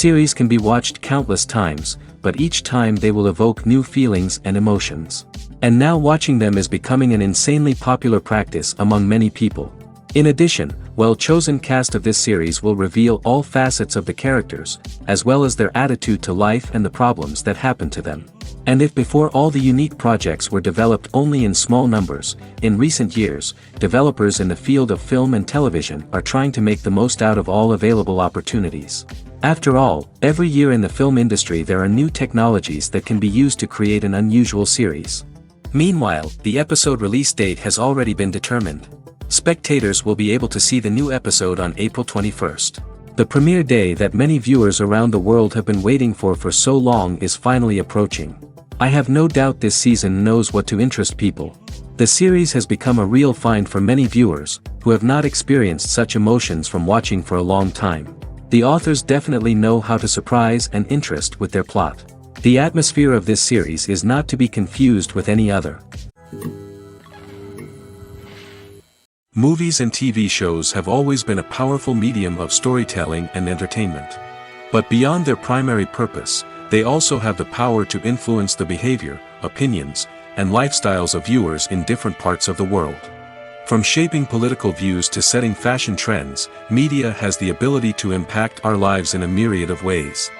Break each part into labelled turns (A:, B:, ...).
A: Series can be watched countless times, but each time they will evoke new feelings and emotions. And now watching them is becoming an insanely popular practice among many people. In addition, well-chosen cast of this series will reveal all facets of the characters, as well as their attitude to life and the problems that happen to them. And if before all the unique projects were developed only in small numbers, in recent years, developers in the field of film and television are trying to make the most out of all available opportunities. After all, every year in the film industry there are new technologies that can be used to create an unusual series. Meanwhile, the episode release date has already been determined. Spectators will be able to see the new episode on April 21st. The premiere day that many viewers around the world have been waiting for so long is finally approaching. I have no doubt this season knows what to interest people. The series has become a real find for many viewers, who have not experienced such emotions from watching for a long time. The authors definitely know how to surprise and interest with their plot. The atmosphere of this series is not to be confused with any other. Movies and TV shows have always been a powerful medium of storytelling and entertainment. But beyond their primary purpose, they also have the power to influence the behavior, opinions, and lifestyles of viewers in different parts of the world. From shaping political views to setting fashion trends, media has the ability to impact our lives in a myriad of ways.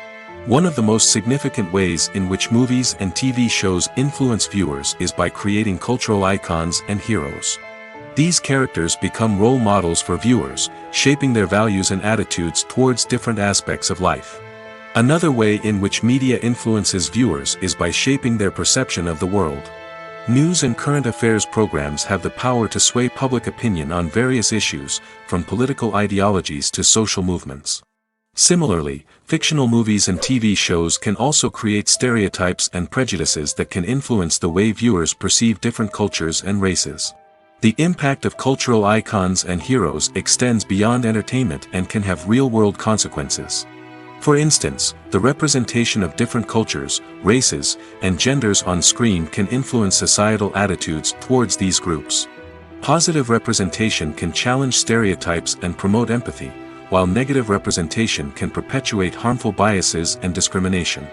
A: One of the most significant ways in which movies and TV shows influence viewers is by creating cultural icons and heroes. These characters become role models for viewers, shaping their values and attitudes towards different aspects of life. Another way in which media influences viewers is by shaping their perception of the world. News and current affairs programs have the power to sway public opinion on various issues, from political ideologies to social movements. Similarly, fictional movies and TV shows can also create stereotypes and prejudices that can influence the way viewers perceive different cultures and races. The impact of cultural icons and heroes extends beyond entertainment and can have real-world consequences. For instance, the representation of different cultures, races, and genders on screen can influence societal attitudes towards these groups. Positive representation can challenge stereotypes and promote empathy, while negative representation can perpetuate harmful biases and discrimination.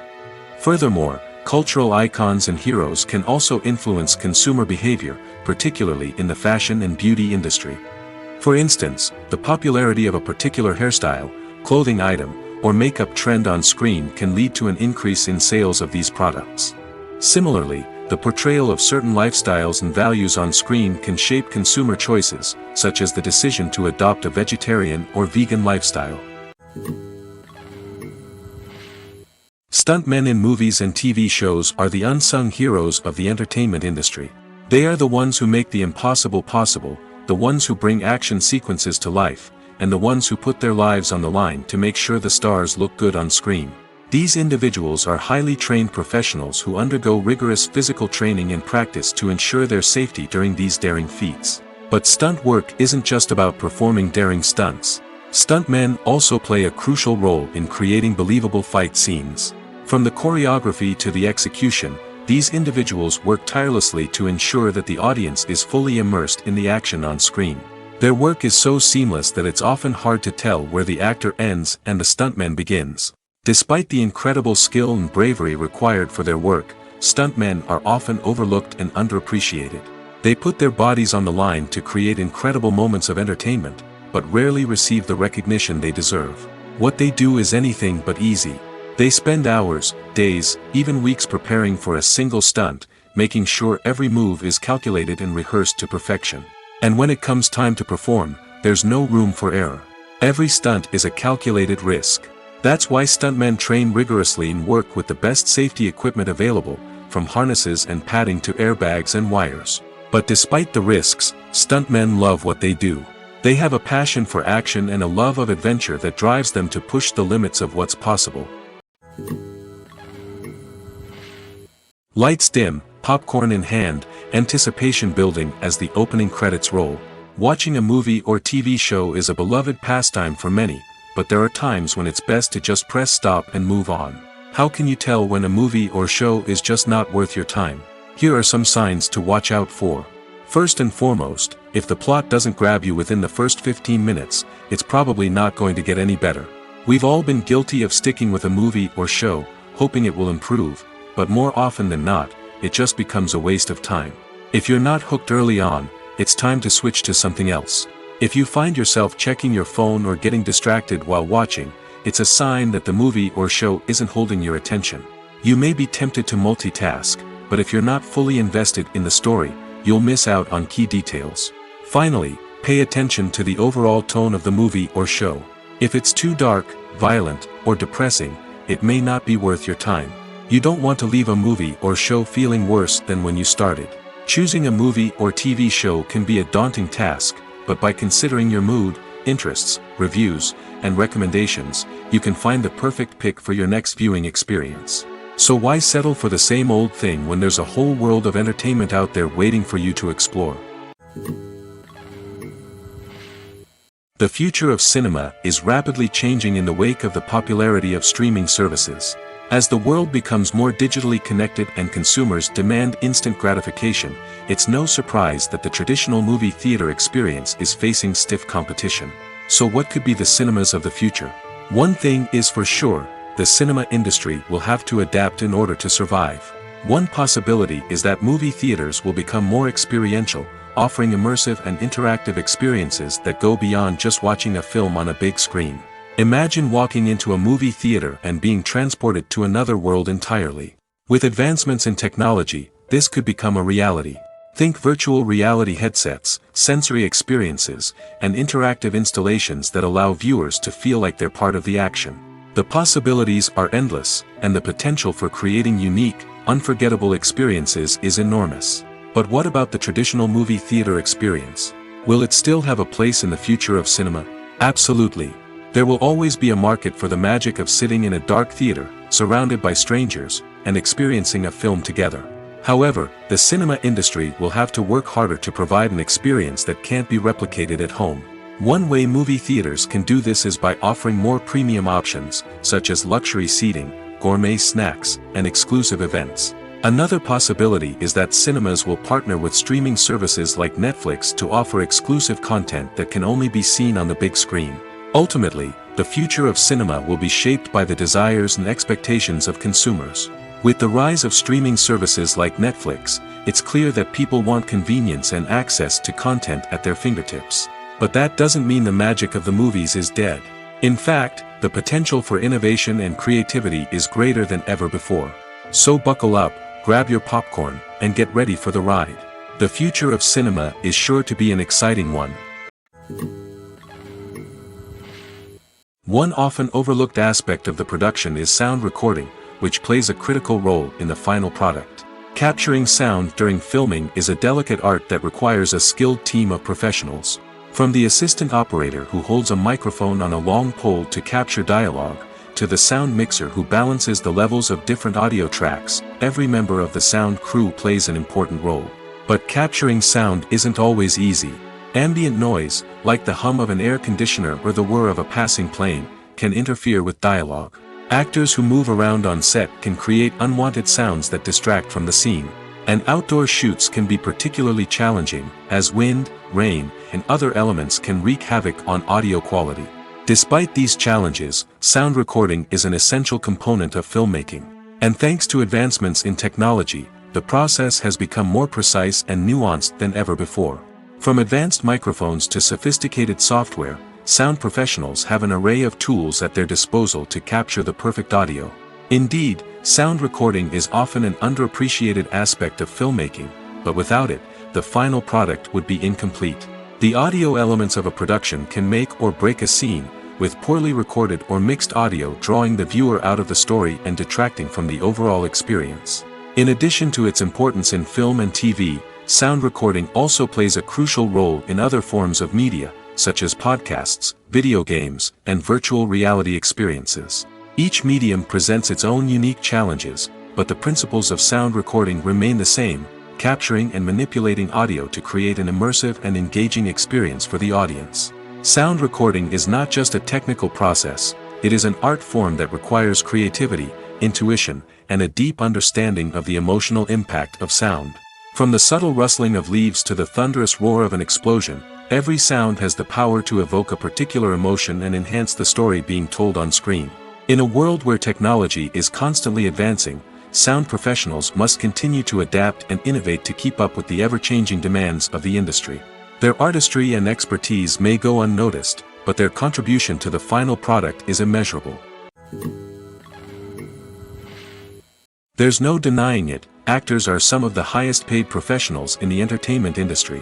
A: Furthermore, cultural icons and heroes can also influence consumer behavior, particularly in the fashion and beauty industry. For instance, the popularity of a particular hairstyle, clothing item, or makeup trend on screen can lead to an increase in sales of these products. Similarly, the portrayal of certain lifestyles and values on screen can shape consumer choices, such as the decision to adopt a vegetarian or vegan lifestyle. Stuntmen in movies and TV shows are the unsung heroes of the entertainment industry. They are the ones who make the impossible possible, the ones who bring action sequences to life, and the ones who put their lives on the line to make sure the stars look good on screen. These individuals are highly trained professionals who undergo rigorous physical training and practice to ensure their safety during these daring feats. But stunt work isn't just about performing daring stunts. Stuntmen also play a crucial role in creating believable fight scenes. From the choreography to the execution, these individuals work tirelessly to ensure that the audience is fully immersed in the action on screen. Their work is so seamless that it's often hard to tell where the actor ends and the stuntman begins. Despite the incredible skill and bravery required for their work, stuntmen are often overlooked and underappreciated. They put their bodies on the line to create incredible moments of entertainment, but rarely receive the recognition they deserve. What they do is anything but easy. They spend hours, days, even weeks preparing for a single stunt, making sure every move is calculated and rehearsed to perfection. And when it comes time to perform, there's no room for error. Every stunt is a calculated risk. That's why stuntmen train rigorously and work with the best safety equipment available, from harnesses and padding to airbags and wires. But despite the risks, stuntmen love what they do. They have a passion for action and a love of adventure that drives them to push the limits of what's possible. Lights dim, popcorn in hand, anticipation building as the opening credits roll. Watching a movie or TV show is a beloved pastime for many, but there are times when it's best to just press stop and move on. How can you tell when a movie or show is just not worth your time? Here are some signs to watch out for. First and foremost, if the plot doesn't grab you within the first 15 minutes, it's probably not going to get any better. We've all been guilty of sticking with a movie or show, hoping it will improve, but more often than not, it just becomes a waste of time. If you're not hooked early on, it's time to switch to something else. If you find yourself checking your phone or getting distracted while watching, it's a sign that the movie or show isn't holding your attention. You may be tempted to multitask, but if you're not fully invested in the story, you'll miss out on key details. Finally, pay attention to the overall tone of the movie or show. If it's too dark, violent, or depressing, it may not be worth your time. You don't want to leave a movie or show feeling worse than when you started. Choosing a movie or TV show can be a daunting task, but by considering your mood, interests, reviews, and recommendations, you can find the perfect pick for your next viewing experience. So why settle for the same old thing when there's a whole world of entertainment out there waiting for you to explore? The future of cinema is rapidly changing in the wake of the popularity of streaming services. As the world becomes more digitally connected and consumers demand instant gratification, it's no surprise that the traditional movie theater experience is facing stiff competition. So what could be the cinemas of the future? One thing is for sure, the cinema industry will have to adapt in order to survive. One possibility is that movie theaters will become more experiential, offering immersive and interactive experiences that go beyond just watching a film on a big screen. Imagine walking into a movie theater and being transported to another world entirely. With advancements in technology, this could become a reality. Think virtual reality headsets, sensory experiences, and interactive installations that allow viewers to feel like they're part of the action. The possibilities are endless, and the potential for creating unique, unforgettable experiences is enormous. But what about the traditional movie theater experience? Will it still have a place in the future of cinema? Absolutely. There will always be a market for the magic of sitting in a dark theater, surrounded by strangers, and experiencing a film together. However, the cinema industry will have to work harder to provide an experience that can't be replicated at home. One way movie theaters can do this is by offering more premium options, such as luxury seating, gourmet snacks, and exclusive events. Another possibility is that cinemas will partner with streaming services like Netflix to offer exclusive content that can only be seen on the big screen. Ultimately, the future of cinema will be shaped by the desires and expectations of consumers. With the rise of streaming services like Netflix, it's clear that people want convenience and access to content at their fingertips. But that doesn't mean the magic of the movies is dead. In fact, the potential for innovation and creativity is greater than ever before. So buckle up, grab your popcorn, and get ready for the ride. The future of cinema is sure to be an exciting one. One often overlooked aspect of the production is sound recording, which plays a critical role in the final product. Capturing sound during filming is a delicate art that requires a skilled team of professionals. From the assistant operator who holds a microphone on a long pole to capture dialogue, to the sound mixer who balances the levels of different audio tracks, every member of the sound crew plays an important role. But capturing sound isn't always easy. Ambient noise, like the hum of an air conditioner or the whir of a passing plane, can interfere with dialogue. Actors who move around on set can create unwanted sounds that distract from the scene. And outdoor shoots can be particularly challenging, as wind, rain, and other elements can wreak havoc on audio quality. Despite these challenges, sound recording is an essential component of filmmaking. And thanks to advancements in technology, the process has become more precise and nuanced than ever before. From advanced microphones to sophisticated software, sound professionals have an array of tools at their disposal to capture the perfect audio. Indeed, sound recording is often an underappreciated aspect of filmmaking, but without it, the final product would be incomplete. The audio elements of a production can make or break a scene, with poorly recorded or mixed audio drawing the viewer out of the story and detracting from the overall experience. In addition to its importance in film and TV, sound recording also plays a crucial role in other forms of media, such as podcasts, video games, and virtual reality experiences. Each medium presents its own unique challenges, but the principles of sound recording remain the same, capturing and manipulating audio to create an immersive and engaging experience for the audience. Sound recording is not just a technical process, it is an art form that requires creativity, intuition, and a deep understanding of the emotional impact of sound. From the subtle rustling of leaves to the thunderous roar of an explosion, Every sound has the power to evoke a particular emotion and enhance the story being told on screen. In a world where technology is constantly advancing, sound professionals must continue to adapt and innovate to keep up with the ever-changing demands of the industry. Their artistry and expertise may go unnoticed, but their contribution to the final product is immeasurable. There's no denying it, actors are some of the highest-paid professionals in the entertainment industry.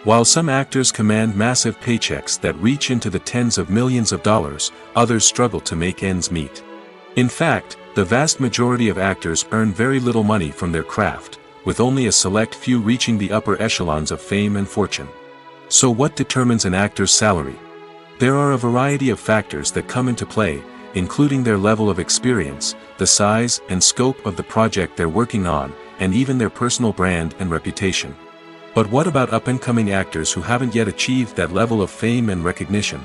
A: While some actors command massive paychecks that reach into the tens of millions of dollars, others struggle to make ends meet. In fact, the vast majority of actors earn very little money from their craft, with only a select few reaching the upper echelons of fame and fortune. So what determines an actor's salary? There are a variety of factors that come into play, including their level of experience, the size and scope of the project they're working on, and even their personal brand and reputation. But what about up-and-coming actors who haven't yet achieved that level of fame and recognition?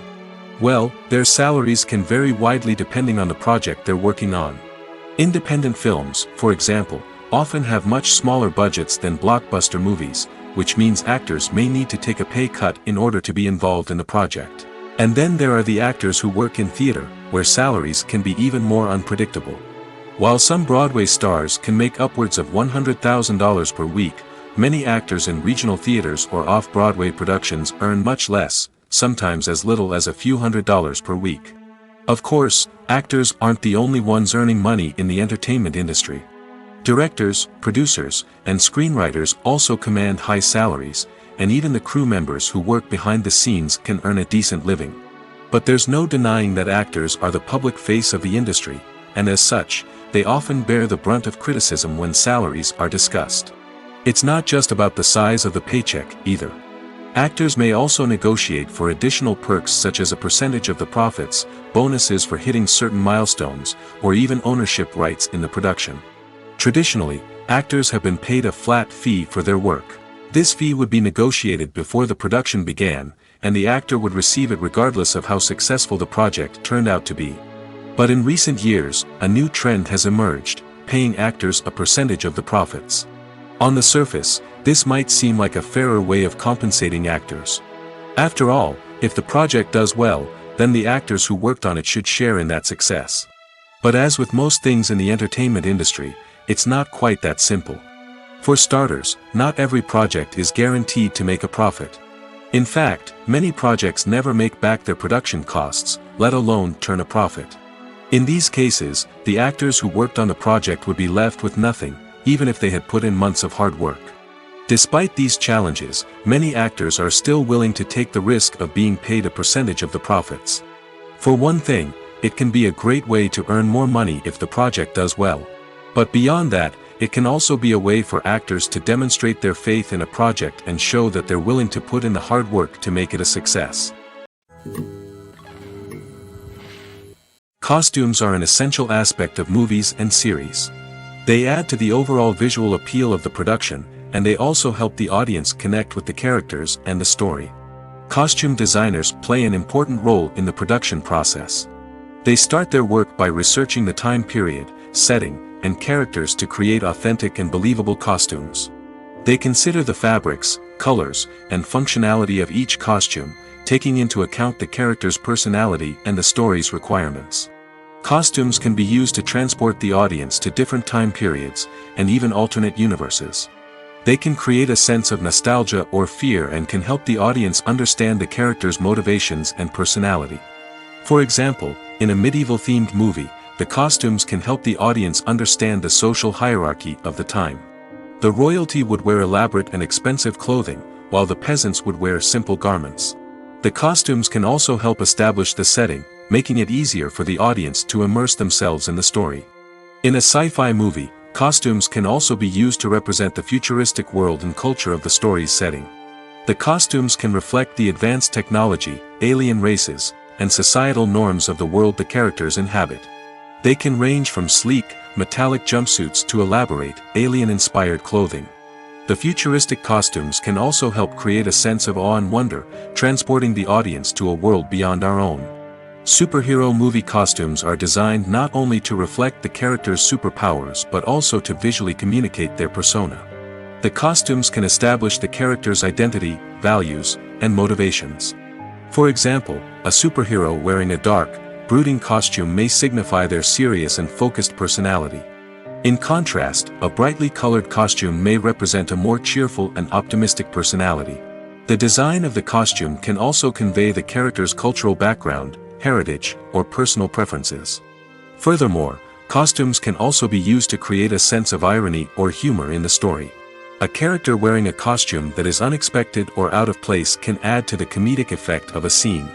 A: Well, their salaries can vary widely depending on the project they're working on. Independent films, for example, often have much smaller budgets than blockbuster movies, which means actors may need to take a pay cut in order to be involved in the project. And then there are the actors who work in theater, where salaries can be even more unpredictable. While some Broadway stars can make upwards of $100,000 per week, many actors in regional theaters or off-Broadway productions earn much less, sometimes as little as a few $100s per week. Of course, actors aren't the only ones earning money in the entertainment industry. Directors, producers, and screenwriters also command high salaries, and even the crew members who work behind the scenes can earn a decent living. But there's no denying that actors are the public face of the industry, and as such, they often bear the brunt of criticism when salaries are discussed. It's not just about the size of the paycheck, either. Actors may also negotiate for additional perks such as a percentage of the profits, bonuses for hitting certain milestones, or even ownership rights in the production. Traditionally, actors have been paid a flat fee for their work. This fee would be negotiated before the production began, and the actor would receive it regardless of how successful the project turned out to be. But in recent years, a new trend has emerged, paying actors a percentage of the profits. On the surface, this might seem like a fairer way of compensating actors. After all, if the project does well, then the actors who worked on it should share in that success. But as with most things in the entertainment industry, it's not quite that simple. For starters, not every project is guaranteed to make a profit. In fact, many projects never make back their production costs, let alone turn a profit. In these cases, the actors who worked on the project would be left with nothing, even if they had put in months of hard work. Despite these challenges, many actors are still willing to take the risk of being paid a percentage of the profits. For one thing, it can be a great way to earn more money if the project does well. But beyond that, it can also be a way for actors to demonstrate their faith in a project and show that they're willing to put in the hard work to make it a success. Costumes are an essential aspect of movies and series. They add to the overall visual appeal of the production, and they also help the audience connect with the characters and the story. Costume designers play an important role in the production process. They start their work by researching the time period, setting, and characters to create authentic and believable costumes. They consider the fabrics, colors, and functionality of each costume, taking into account the character's personality and the story's requirements. Costumes can be used to transport the audience to different time periods, and even alternate universes. They can create a sense of nostalgia or fear and can help the audience understand the character's motivations and personality. For example, in a medieval-themed movie, the costumes can help the audience understand the social hierarchy of the time. The royalty would wear elaborate and expensive clothing, while the peasants would wear simple garments. The costumes can also help establish the setting, making it easier for the audience to immerse themselves in the story. In a sci-fi movie, costumes can also be used to represent the futuristic world and culture of the story's setting. The costumes can reflect the advanced technology, alien races, and societal norms of the world the characters inhabit. They can range from sleek, metallic jumpsuits to elaborate, alien-inspired clothing. The futuristic costumes can also help create a sense of awe and wonder, transporting the audience to a world beyond our own. Superhero movie costumes are designed not only to reflect the character's superpowers but also to visually communicate their persona. The costumes can establish the character's identity, values, and motivations. For example, a superhero wearing a dark, brooding costume may signify their serious and focused personality. In contrast, a brightly colored costume may represent a more cheerful and optimistic personality. The design of the costume can also convey the character's cultural background, heritage, or personal preferences. Furthermore, costumes can also be used to create a sense of irony or humor in the story. A character wearing a costume that is unexpected or out of place can add to the comedic effect of a scene.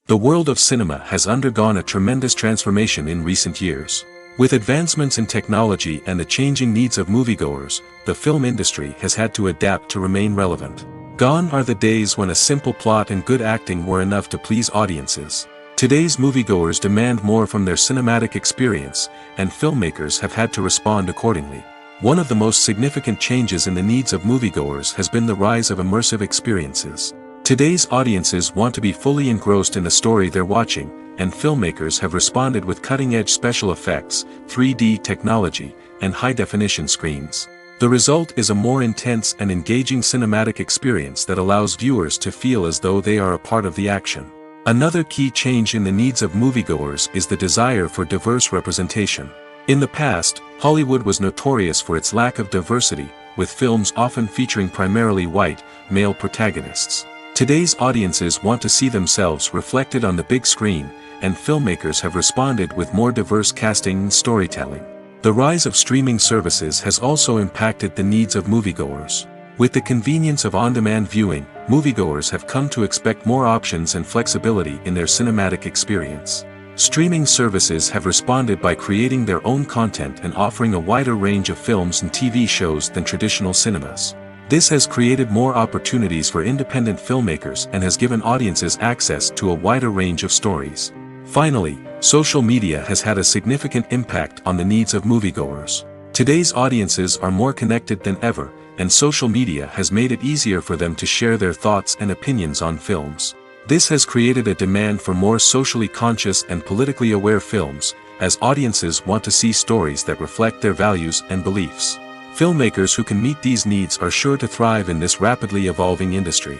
A: The world of cinema has undergone a tremendous transformation in recent years. With advancements in technology and the changing needs of moviegoers, the film industry has had to adapt to remain relevant. Gone are the days when a simple plot and good acting were enough to please audiences. Today's moviegoers demand more from their cinematic experience, and filmmakers have had to respond accordingly. One of the most significant changes in the needs of moviegoers has been the rise of immersive experiences. Today's audiences want to be fully engrossed in the story they're watching, and filmmakers have responded with cutting-edge special effects, 3D technology, and high-definition screens. The result is a more intense and engaging cinematic experience that allows viewers to feel as though they are a part of the action. Another key change in the needs of moviegoers is the desire for diverse representation. In the past, Hollywood was notorious for its lack of diversity, with films often featuring primarily white, male protagonists. Today's audiences want to see themselves reflected on the big screen, and filmmakers have responded with more diverse casting and storytelling. The rise of streaming services has also impacted the needs of moviegoers. With the convenience of on-demand viewing, moviegoers have come to expect more options and flexibility in their cinematic experience. Streaming services have responded by creating their own content and offering a wider range of films and TV shows than traditional cinemas. This has created more opportunities for independent filmmakers and has given audiences access to a wider range of stories. Finally, social media has had a significant impact on the needs of moviegoers. Today's audiences are more connected than ever, and social media has made it easier for them to share their thoughts and opinions on films. This has created a demand for more socially conscious and politically aware films, as audiences want to see stories that reflect their values and beliefs. Filmmakers who can meet these needs are sure to thrive in this rapidly evolving industry.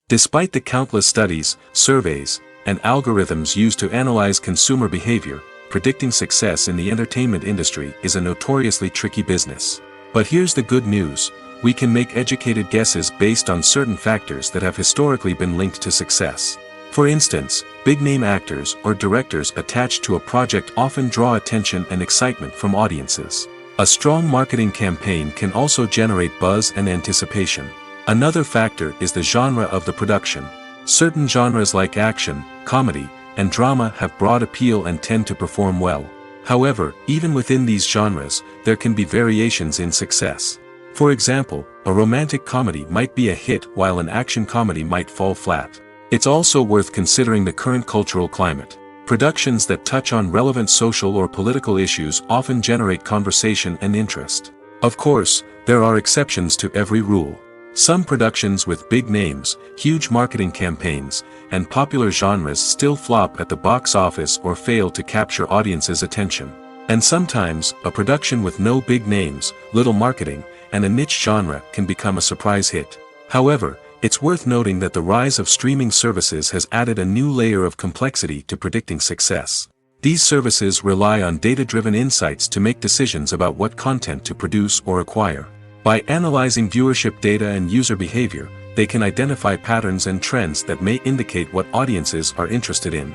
A: Despite the countless studies, surveys, and algorithms used to analyze consumer behavior, predicting success in the entertainment industry is a notoriously tricky business. But here's the good news: we can make educated guesses based on certain factors that have historically been linked to success. For instance, big-name actors or directors attached to a project often draw attention and excitement from audiences. A strong marketing campaign can also generate buzz and anticipation. Another factor is the genre of the production. Certain genres like action, comedy, and drama have broad appeal and tend to perform well. However, even within these genres, there can be variations in success. For example, a romantic comedy might be a hit while an action comedy might fall flat. It's also worth considering the current cultural climate. Productions that touch on relevant social or political issues often generate conversation and interest. Of course, there are exceptions to every rule. Some productions with big names, huge marketing campaigns, and popular genres still flop at the box office or fail to capture audiences' attention. And sometimes, a production with no big names, little marketing, and a niche genre can become a surprise hit. However, it's worth noting that the rise of streaming services has added a new layer of complexity to predicting success. These services rely on data-driven insights to make decisions about what content to produce or acquire. By analyzing viewership data and user behavior, they can identify patterns and trends that may indicate what audiences are interested in.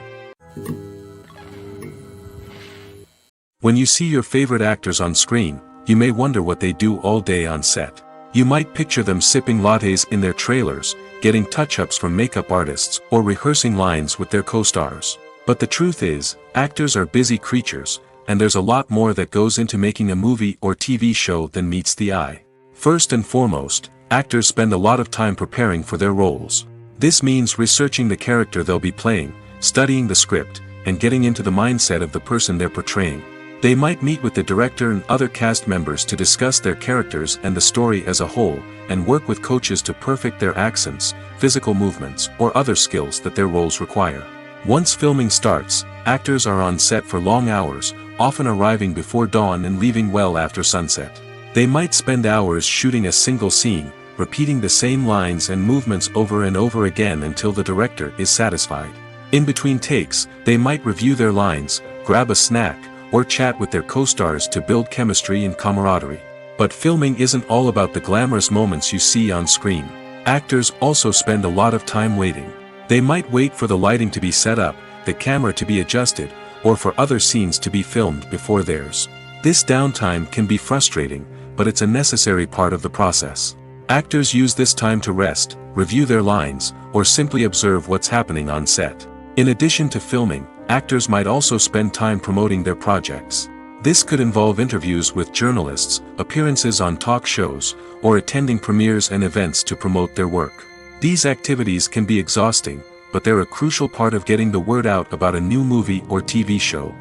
A: When you see your favorite actors on screen, you may wonder what they do all day on set. You might picture them sipping lattes in their trailers, getting touch-ups from makeup artists, or rehearsing lines with their co-stars. But the truth is, actors are busy creatures, and there's a lot more that goes into making a movie or TV show than meets the eye. First and foremost, actors spend a lot of time preparing for their roles. This means researching the character they'll be playing, studying the script, and getting into the mindset of the person they're portraying. They might meet with the director and other cast members to discuss their characters and the story as a whole, and work with coaches to perfect their accents, physical movements, or other skills that their roles require. Once filming starts, actors are on set for long hours, often arriving before dawn and leaving well after sunset. They might spend hours shooting a single scene, repeating the same lines and movements over and over again until the director is satisfied. In between takes, they might review their lines, grab a snack, or chat with their co-stars to build chemistry and camaraderie. But filming isn't all about the glamorous moments you see on screen. Actors also spend a lot of time waiting. They might wait for the lighting to be set up, the camera to be adjusted, or for other scenes to be filmed before theirs. This downtime can be frustrating, but it's a necessary part of the process. Actors use this time to rest, review their lines, or simply observe what's happening on set. In addition to filming, actors might also spend time promoting their projects. This could involve interviews with journalists, appearances on talk shows, or attending premieres and events to promote their work. These activities can be exhausting, but they're a crucial part of getting the word out about a new movie or TV show.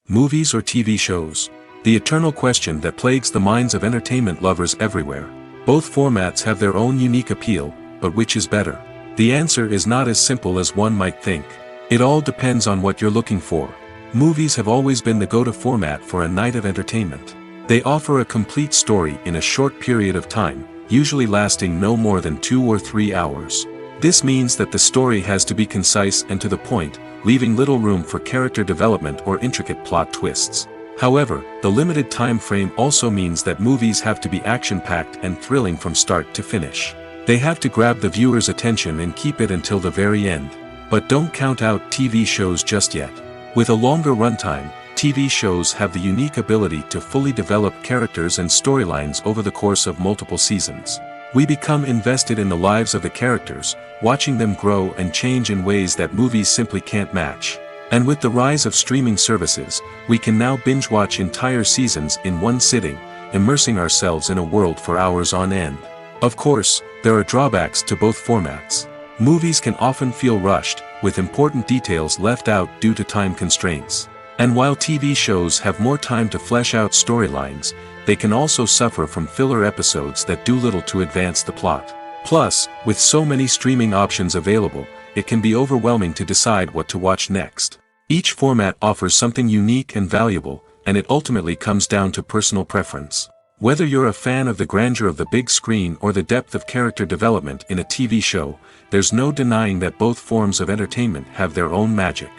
A: Movies or TV shows? The eternal question that plagues the minds of entertainment lovers everywhere. Both formats have their own unique appeal, but which is better? The answer is not as simple as one might think. It all depends on what you're looking for. Movies have always been the go-to format for a night of entertainment. They offer a complete story in a short period of time, usually lasting no more than 2 or 3 hours. This means that the story has to be concise and to the point, leaving little room for character development or intricate plot twists. However, the limited time frame also means that movies have to be action-packed and thrilling from start to finish. They have to grab the viewer's attention and keep it until the very end. But don't count out TV shows just yet. With a longer runtime, TV shows have the unique ability to fully develop characters and storylines over the course of multiple seasons. We become invested in the lives of the characters, watching them grow and change in ways that movies simply can't match. And with the rise of streaming services, we can now binge-watch entire seasons in one sitting, immersing ourselves in a world for hours on end. Of course, there are drawbacks to both formats. Movies can often feel rushed, with important details left out due to time constraints. And while TV shows have more time to flesh out storylines, they can also suffer from filler episodes that do little to advance the plot. Plus, with so many streaming options available, it can be overwhelming to decide what to watch next. Each format offers something unique and valuable, and it ultimately comes down to personal preference. Whether you're a fan of the grandeur of the big screen or the depth of character development in a TV show, there's no denying that both forms of entertainment have their own magic.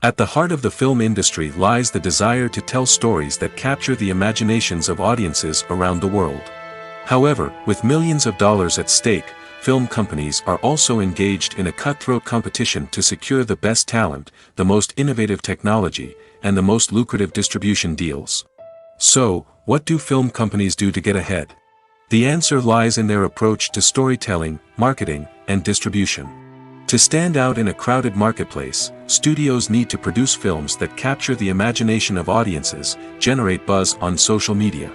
A: At the heart of the film industry lies the desire to tell stories that capture the imaginations of audiences around the world. However, with millions of dollars at stake, film companies are also engaged in a cutthroat competition to secure the best talent, the most innovative technology, and the most lucrative distribution deals. So, what do film companies do to get ahead? The answer lies in their approach to storytelling, marketing, and distribution. To stand out in a crowded marketplace, studios need to produce films that capture the imagination of audiences, generate buzz on social media.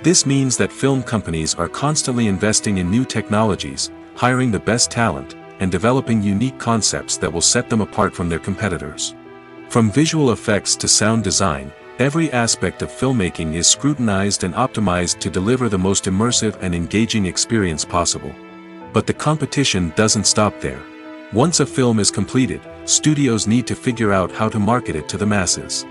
A: This means that film companies are constantly investing in new technologies, hiring the best talent, and developing unique concepts that will set them apart from their competitors. From visual effects to sound design, every aspect of filmmaking is scrutinized and optimized to deliver the most immersive and engaging experience possible. But the competition doesn't stop there. Once a film is completed, studios need to figure out how to market it to the masses.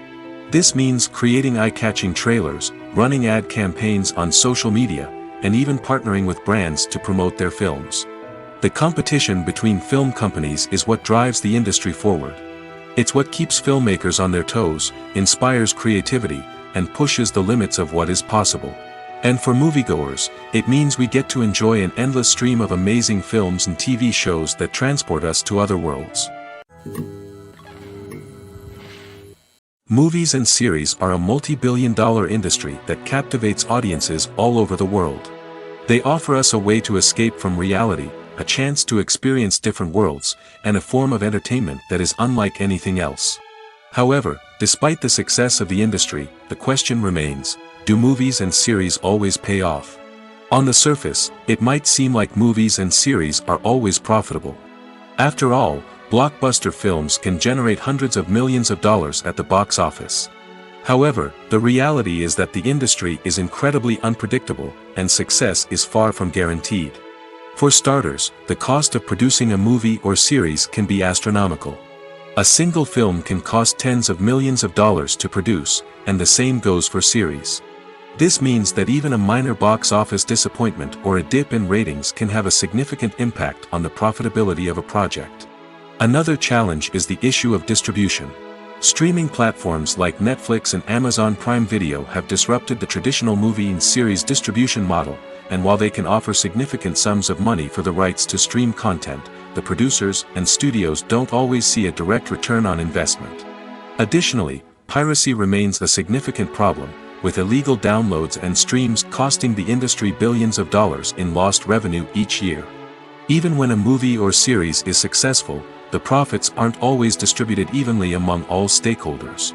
A: This means creating eye-catching trailers, running ad campaigns on social media, and even partnering with brands to promote their films. The competition between film companies is what drives the industry forward. It's what keeps filmmakers on their toes, inspires creativity, and pushes the limits of what is possible. And for moviegoers, it means we get to enjoy an endless stream of amazing films and TV shows that transport us to other worlds. Movies and series are a multi-billion-dollar industry that captivates audiences all over the world. They offer us a way to escape from reality, a chance to experience different worlds, and a form of entertainment that is unlike anything else. However, despite the success of the industry, the question remains, do movies and series always pay off? On the surface, it might seem like movies and series are always profitable. After all, blockbuster films can generate hundreds of millions of dollars at the box office. However, the reality is that the industry is incredibly unpredictable, and success is far from guaranteed. For starters, the cost of producing a movie or series can be astronomical. A single film can cost tens of millions of dollars to produce, and the same goes for series. This means that even a minor box office disappointment or a dip in ratings can have a significant impact on the profitability of a project. Another challenge is the issue of distribution. Streaming platforms like Netflix and Amazon Prime Video have disrupted the traditional movie and series distribution model, and while they can offer significant sums of money for the rights to stream content, the producers and studios don't always see a direct return on investment. Additionally, piracy remains a significant problem, with illegal downloads and streams costing the industry billions of dollars in lost revenue each year. Even when a movie or series is successful, the profits aren't always distributed evenly among all stakeholders.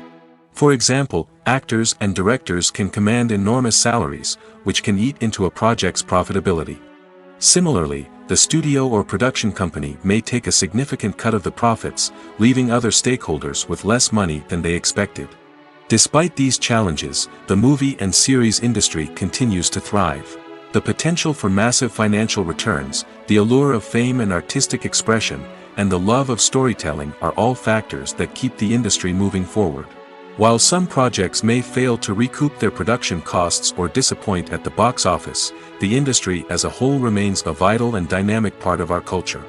A: For example, actors and directors can command enormous salaries, which can eat into a project's profitability. Similarly, the studio or production company may take a significant cut of the profits, leaving other stakeholders with less money than they expected. Despite these challenges, the movie and series industry continues to thrive. The potential for massive financial returns, the allure of fame and artistic expression, and the love of storytelling are all factors that keep the industry moving forward. While some projects may fail to recoup their production costs or disappoint at the box office, the industry as a whole remains a vital and dynamic part of our culture.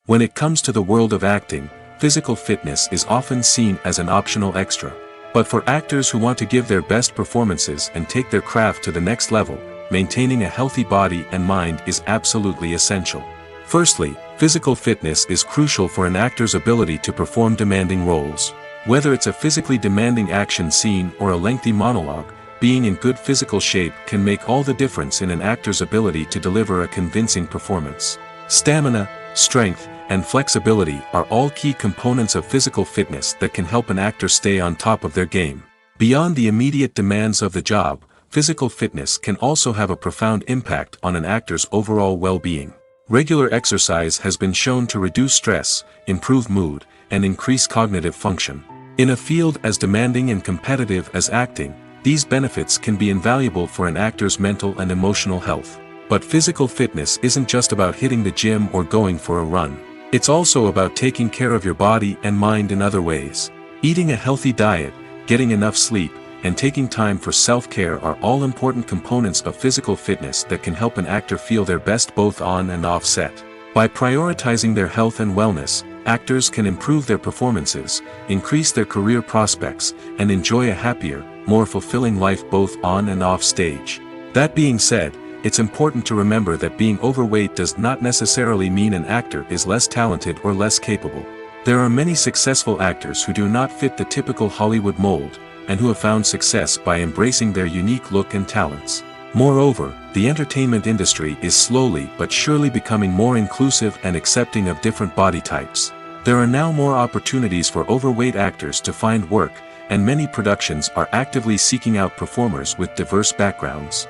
A: When it comes to the world of acting, physical fitness is often seen as an optional extra. But for actors who want to give their best performances and take their craft to the next level, maintaining a healthy body and mind is absolutely essential. Firstly, physical fitness is crucial for an actor's ability to perform demanding roles. Whether it's a physically demanding action scene or a lengthy monologue, being in good physical shape can make all the difference in an actor's ability to deliver a convincing performance. Stamina, strength, and flexibility are all key components of physical fitness that can help an actor stay on top of their game. Beyond the immediate demands of the job, physical fitness can also have a profound impact on an actor's overall well-being. Regular exercise has been shown to reduce stress, improve mood, and increase cognitive function. In a field as demanding and competitive as acting, these benefits can be invaluable for an actor's mental and emotional health. But physical fitness isn't just about hitting the gym or going for a run. It's also about taking care of your body and mind in other ways. Eating a healthy diet, getting enough sleep, and taking time for self-care are all important components of physical fitness that can help an actor feel their best both on and off set. By prioritizing their health and wellness, actors can improve their performances, increase their career prospects, and enjoy a happier, more fulfilling life both on and off stage. That being said, it's important to remember that being overweight does not necessarily mean an actor is less talented or less capable. There are many successful actors who do not fit the typical Hollywood mold, and who have found success by embracing their unique look and talents. Moreover, the entertainment industry is slowly but surely becoming more inclusive and accepting of different body types. There are now more opportunities for overweight actors to find work, and many productions are actively seeking out performers with diverse backgrounds.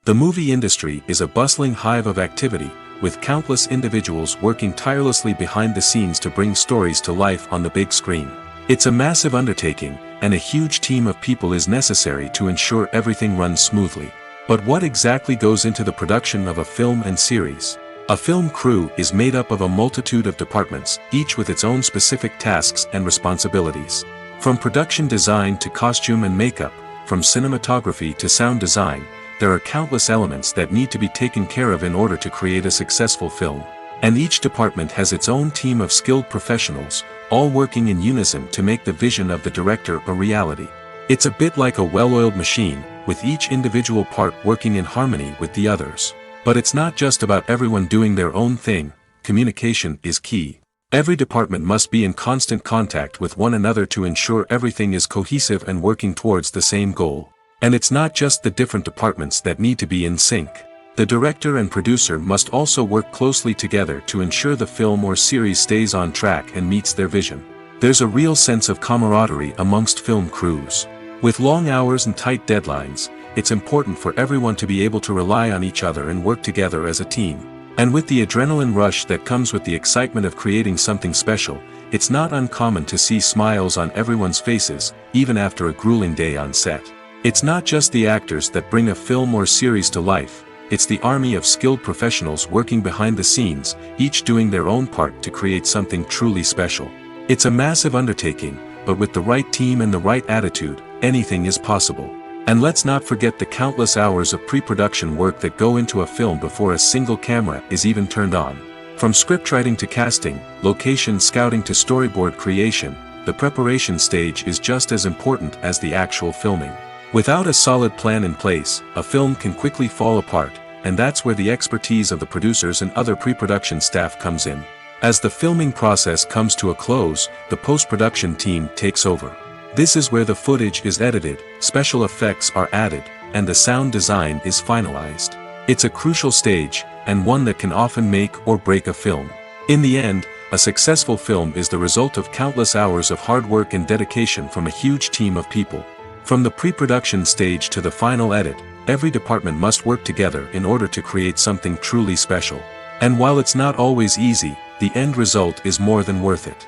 A: The movie industry is a bustling hive of activity, with countless individuals working tirelessly behind the scenes to bring stories to life on the big screen. It's a massive undertaking, and a huge team of people is necessary to ensure everything runs smoothly. But what exactly goes into the production of a film and series? A film crew is made up of a multitude of departments, each with its own specific tasks and responsibilities. From production design to costume and makeup, from cinematography to sound design, there are countless elements that need to be taken care of in order to create a successful film. And each department has its own team of skilled professionals, all working in unison to make the vision of the director a reality. It's a bit like a well-oiled machine, with each individual part working in harmony with the others. But it's not just about everyone doing their own thing. Communication is key. Every department must be in constant contact with one another to ensure everything is cohesive and working towards the same goal. And it's not just the different departments that need to be in sync. The director and producer must also work closely together to ensure the film or series stays on track and meets their vision. There's a real sense of camaraderie amongst film crews. With long hours and tight deadlines, it's important for everyone to be able to rely on each other and work together as a team. And with the adrenaline rush that comes with the excitement of creating something special, it's not uncommon to see smiles on everyone's faces, even after a grueling day on set. It's not just the actors that bring a film or series to life, it's the army of skilled professionals working behind the scenes, each doing their own part to create something truly special. It's a massive undertaking, but with the right team and the right attitude, anything is possible. And let's not forget the countless hours of pre-production work that go into a film before a single camera is even turned on. From scriptwriting to casting, location scouting to storyboard creation, the preparation stage is just as important as the actual filming. Without a solid plan in place, a film can quickly fall apart, and that's where the expertise of the producers and other pre-production staff comes in. As the filming process comes to a close, the post-production team takes over. This is where the footage is edited, special effects are added, and the sound design is finalized. It's a crucial stage, and one that can often make or break a film. In the end, a successful film is the result of countless hours of hard work and dedication from a huge team of people. From the pre-production stage to the final edit, every department must work together in order to create something truly special. And while it's not always easy, the end result is more than worth it.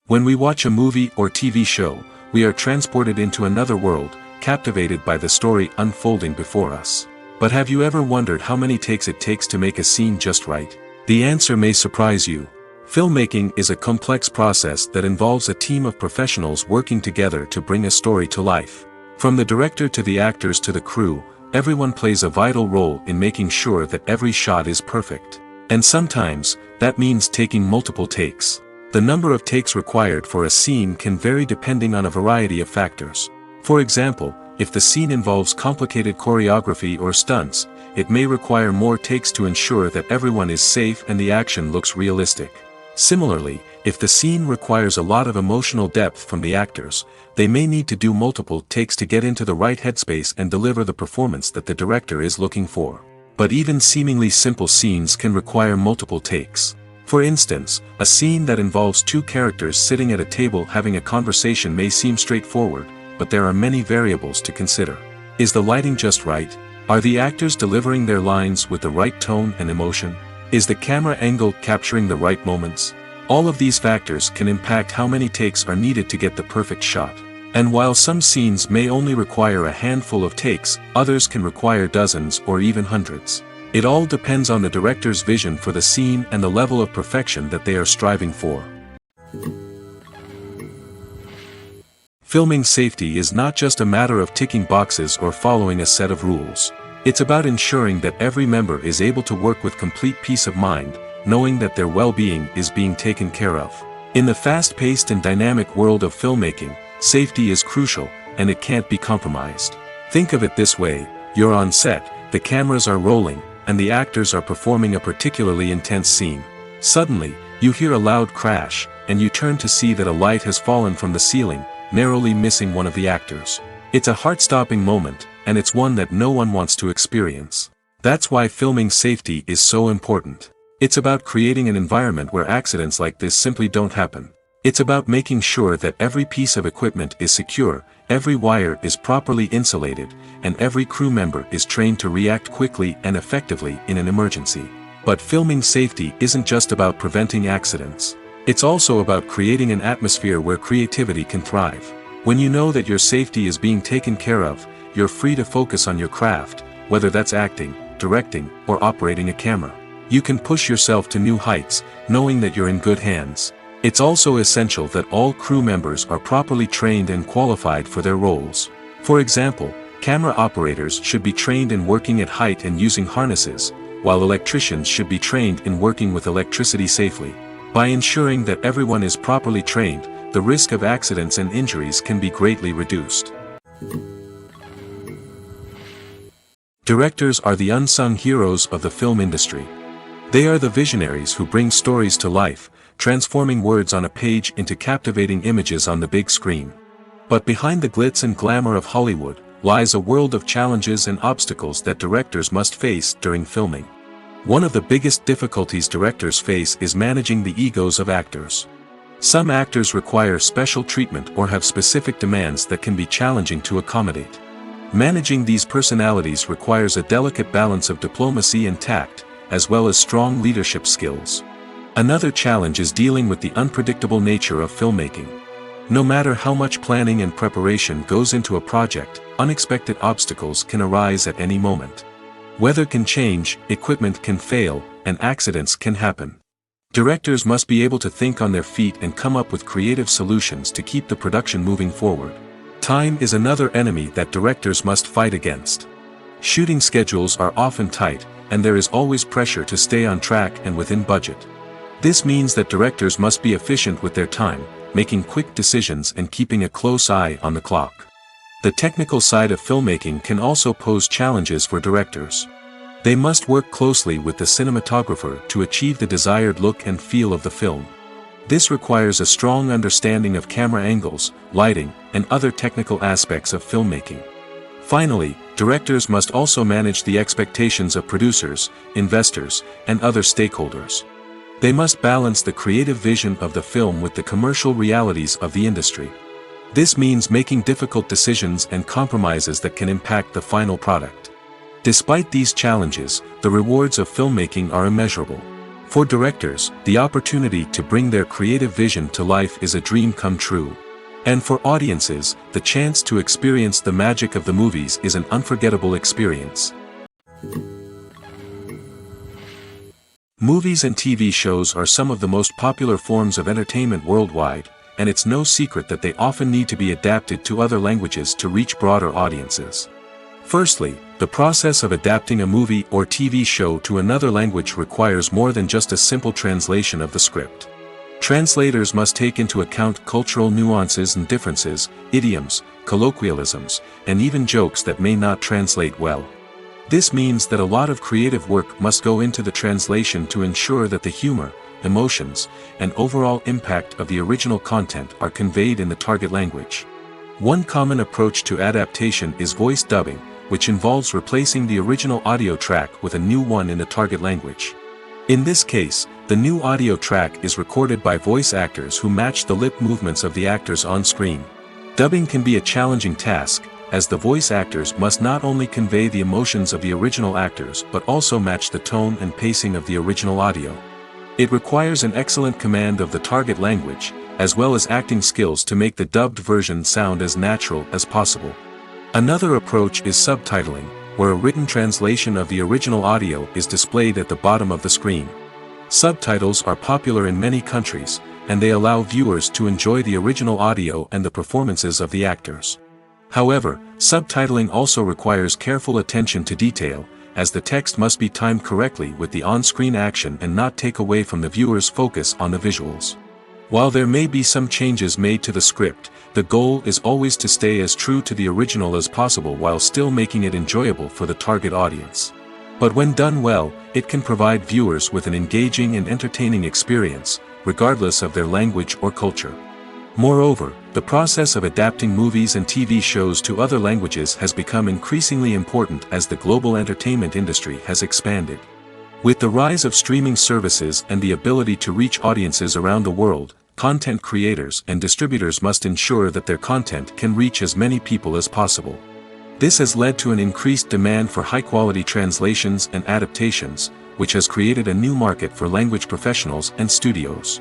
A: When we watch a movie or TV show, we are transported into another world, captivated by the story unfolding before us. But have you ever wondered how many takes it takes to make a scene just right? The answer may surprise you. Filmmaking is a complex process that involves a team of professionals working together to bring a story to life. From the director to the actors to the crew, everyone plays a vital role in making sure that every shot is perfect. And sometimes, that means taking multiple takes. The number of takes required for a scene can vary depending on a variety of factors. For example, if the scene involves complicated choreography or stunts, it may require more takes to ensure that everyone is safe and the action looks realistic. Similarly, if the scene requires a lot of emotional depth from the actors, they may need to do multiple takes to get into the right headspace and deliver the performance that the director is looking for. But even seemingly simple scenes can require multiple takes. For instance, a scene that involves two characters sitting at a table having a conversation may seem straightforward, but there are many variables to consider. Is the lighting just right? Are the actors delivering their lines with the right tone and emotion? Is the camera angle capturing the right moments? All of these factors can impact how many takes are needed to get the perfect shot. And while some scenes may only require a handful of takes, others can require dozens or even hundreds. It all depends on the director's vision for the scene and the level of perfection that they are striving for. Filming safety is not just a matter of ticking boxes or following a set of rules. It's about ensuring that every member is able to work with complete peace of mind, knowing that their well-being is being taken care of. In the fast-paced and dynamic world of filmmaking, safety is crucial, and it can't be compromised. Think of it this way: you're on set, the cameras are rolling, and the actors are performing a particularly intense scene. Suddenly, you hear a loud crash, and you turn to see that a light has fallen from the ceiling, narrowly missing one of the actors. It's a heart-stopping moment, and it's one that no one wants to experience. That's why filming safety is so important. It's about creating an environment where accidents like this simply don't happen. It's about making sure that every piece of equipment is secure, every wire is properly insulated, and every crew member is trained to react quickly and effectively in an emergency. But filming safety isn't just about preventing accidents. It's also about creating an atmosphere where creativity can thrive. When you know that your safety is being taken care of, you're free to focus on your craft, whether that's acting, directing, or operating a camera. You can push yourself to new heights, knowing that you're in good hands. It's also essential that all crew members are properly trained and qualified for their roles. For example, camera operators should be trained in working at height and using harnesses, while electricians should be trained in working with electricity safely. By ensuring that everyone is properly trained, the risk of accidents and injuries can be greatly reduced. Directors are the unsung heroes of the film industry. They are the visionaries who bring stories to life, transforming words on a page into captivating images on the big screen. But behind the glitz and glamour of Hollywood, lies a world of challenges and obstacles that directors must face during filming. One of the biggest difficulties directors face is managing the egos of actors. Some actors require special treatment or have specific demands that can be challenging to accommodate. Managing these personalities requires a delicate balance of diplomacy and tact, as well as strong leadership skills. Another challenge is dealing with the unpredictable nature of filmmaking. No matter how much planning and preparation goes into a project, unexpected obstacles can arise at any moment. Weather can change, equipment can fail, and accidents can happen. Directors must be able to think on their feet and come up with creative solutions to keep the production moving forward. Time is another enemy that directors must fight against. Shooting schedules are often tight, and there is always pressure to stay on track and within budget. This means that directors must be efficient with their time, making quick decisions and keeping a close eye on the clock. The technical side of filmmaking can also pose challenges for directors. They must work closely with the cinematographer to achieve the desired look and feel of the film. This requires a strong understanding of camera angles, lighting, and other technical aspects of filmmaking. Finally, directors must also manage the expectations of producers, investors, and other stakeholders. They must balance the creative vision of the film with the commercial realities of the industry. This means making difficult decisions and compromises that can impact the final product. Despite these challenges, the rewards of filmmaking are immeasurable. For directors, the opportunity to bring their creative vision to life is a dream come true. And for audiences, the chance to experience the magic of the movies is an unforgettable experience. Movies and TV shows are some of the most popular forms of entertainment worldwide, and it's no secret that they often need to be adapted to other languages to reach broader audiences. Firstly, the process of adapting a movie or TV show to another language requires more than just a simple translation of the script. Translators must take into account cultural nuances and differences, idioms, colloquialisms, and even jokes that may not translate well. This means that a lot of creative work must go into the translation to ensure that the humor, emotions, and overall impact of the original content are conveyed in the target language. One common approach to adaptation is voice dubbing, which involves replacing the original audio track with a new one in the target language. In this case, the new audio track is recorded by voice actors who match the lip movements of the actors on screen. Dubbing can be a challenging task, as the voice actors must not only convey the emotions of the original actors but also match the tone and pacing of the original audio. It requires an excellent command of the target language, as well as acting skills to make the dubbed version sound as natural as possible. Another approach is subtitling, where a written translation of the original audio is displayed at the bottom of the screen. Subtitles are popular in many countries, and they allow viewers to enjoy the original audio and the performances of the actors. However, subtitling also requires careful attention to detail, as the text must be timed correctly with the on-screen action and not take away from the viewer's focus on the visuals. While there may be some changes made to the script, the goal is always to stay as true to the original as possible while still making it enjoyable for the target audience. But when done well, it can provide viewers with an engaging and entertaining experience, regardless of their language or culture. Moreover, the process of adapting movies and TV shows to other languages has become increasingly important as the global entertainment industry has expanded. With the rise of streaming services and the ability to reach audiences around the world, content creators and distributors must ensure that their content can reach as many people as possible. This has led to an increased demand for high-quality translations and adaptations, which has created a new market for language professionals and studios.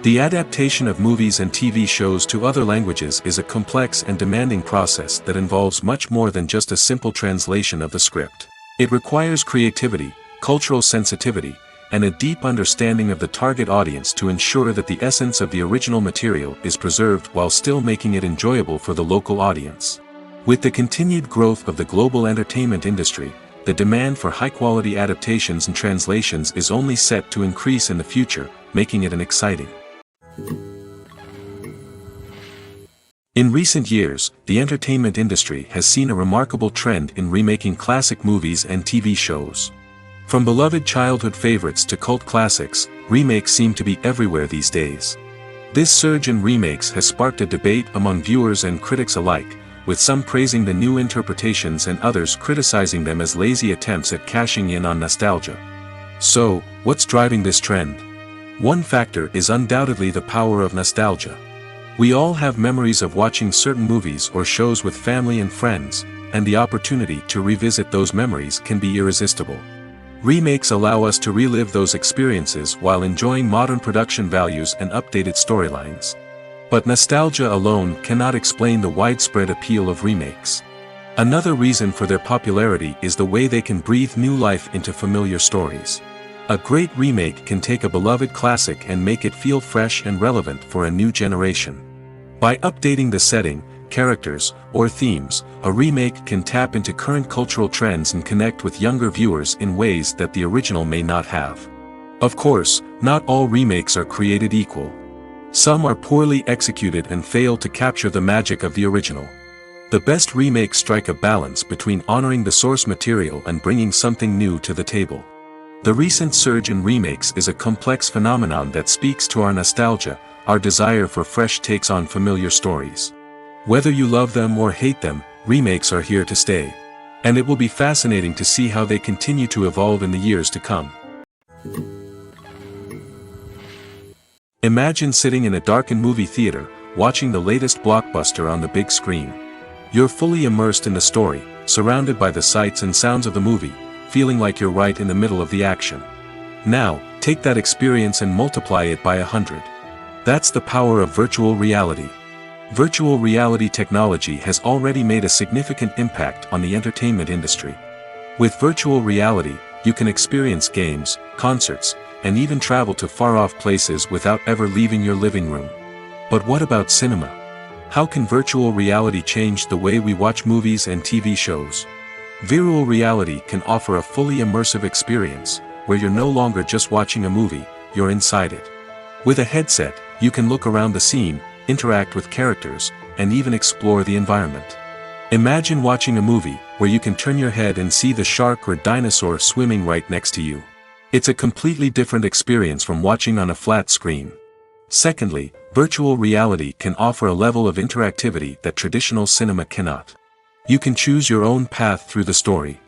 A: The adaptation of movies and TV shows to other languages is a complex and demanding process that involves much more than just a simple translation of the script. It requires creativity, cultural sensitivity, and a deep understanding of the target audience to ensure that the essence of the original material is preserved while still making it enjoyable for the local audience. With the continued growth of the global entertainment industry, the demand for high-quality adaptations and translations is only set to increase in the future, making it an exciting. In recent years, the entertainment industry has seen a remarkable trend in remaking classic movies and TV shows. From beloved childhood favorites to cult classics, remakes seem to be everywhere these days. This surge in remakes has sparked a debate among viewers and critics alike, with some praising the new interpretations and others criticizing them as lazy attempts at cashing in on nostalgia. So, what's driving this trend? One factor is undoubtedly the power of nostalgia. We all have memories of watching certain movies or shows with family and friends, and the opportunity to revisit those memories can be irresistible. Remakes allow us to relive those experiences while enjoying modern production values and updated storylines. But nostalgia alone cannot explain the widespread appeal of remakes. Another reason for their popularity is the way they can breathe new life into familiar stories. A great remake can take a beloved classic and make it feel fresh and relevant for a new generation. By updating the setting, characters, or themes, a remake can tap into current cultural trends and connect with younger viewers in ways that the original may not have. Of course, not all remakes are created equal. Some are poorly executed and fail to capture the magic of the original. The best remakes strike a balance between honoring the source material and bringing something new to the table. The recent surge in remakes is a complex phenomenon that speaks to our nostalgia, our desire for fresh takes on familiar stories. Whether you love them or hate them, remakes are here to stay. And it will be fascinating to see how they continue to evolve in the years to come. Imagine sitting in a darkened movie theater, watching the latest blockbuster on the big screen. You're fully immersed in the story, surrounded by the sights and sounds of the movie, feeling like you're right in the middle of the action. Now, take that experience and multiply it by 100. That's the power of virtual reality. Virtual reality technology has already made a significant impact on the entertainment industry. With virtual reality, you can experience games, concerts, and even travel to far-off places without ever leaving your living room. But what about cinema? How can virtual reality change the way we watch movies and TV shows? Virtual reality can offer a fully immersive experience, where you're no longer just watching a movie, you're inside it. With a headset, you can look around the scene, interact with characters, and even explore the environment. Imagine watching a movie, where you can turn your head and see the shark or dinosaur swimming right next to you. It's a completely different experience from watching on a flat screen. Secondly, virtual reality can offer a level of interactivity that traditional cinema cannot. You can choose your own path through the story.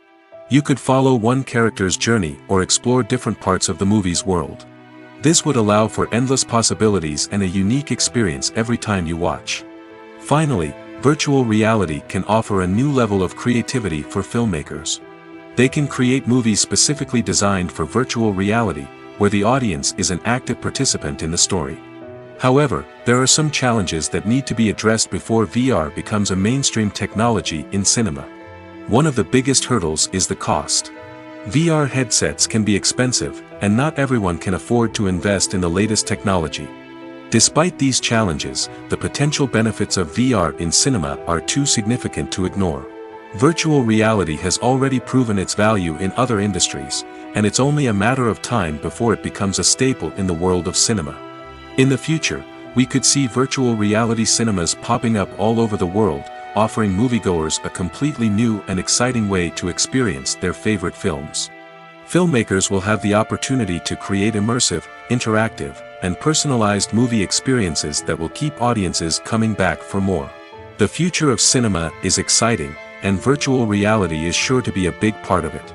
A: You could follow one character's journey or explore different parts of the movie's world. This would allow for endless possibilities and a unique experience every time you watch. Finally, virtual reality can offer a new level of creativity for filmmakers. They can create movies specifically designed for virtual reality, where the audience is an active participant in the story. However, there are some challenges that need to be addressed before VR becomes a mainstream technology in cinema. One of the biggest hurdles is the cost. VR headsets can be expensive, and not everyone can afford to invest in the latest technology. Despite these challenges, the potential benefits of VR in cinema are too significant to ignore. Virtual reality has already proven its value in other industries, and it's only a matter of time before it becomes a staple in the world of cinema. In the future, we could see virtual reality cinemas popping up all over the world, offering moviegoers a completely new and exciting way to experience their favorite films. Filmmakers will have the opportunity to create immersive, interactive, and personalized movie experiences that will keep audiences coming back for more. The future of cinema is exciting, and virtual reality is sure to be a big part of it.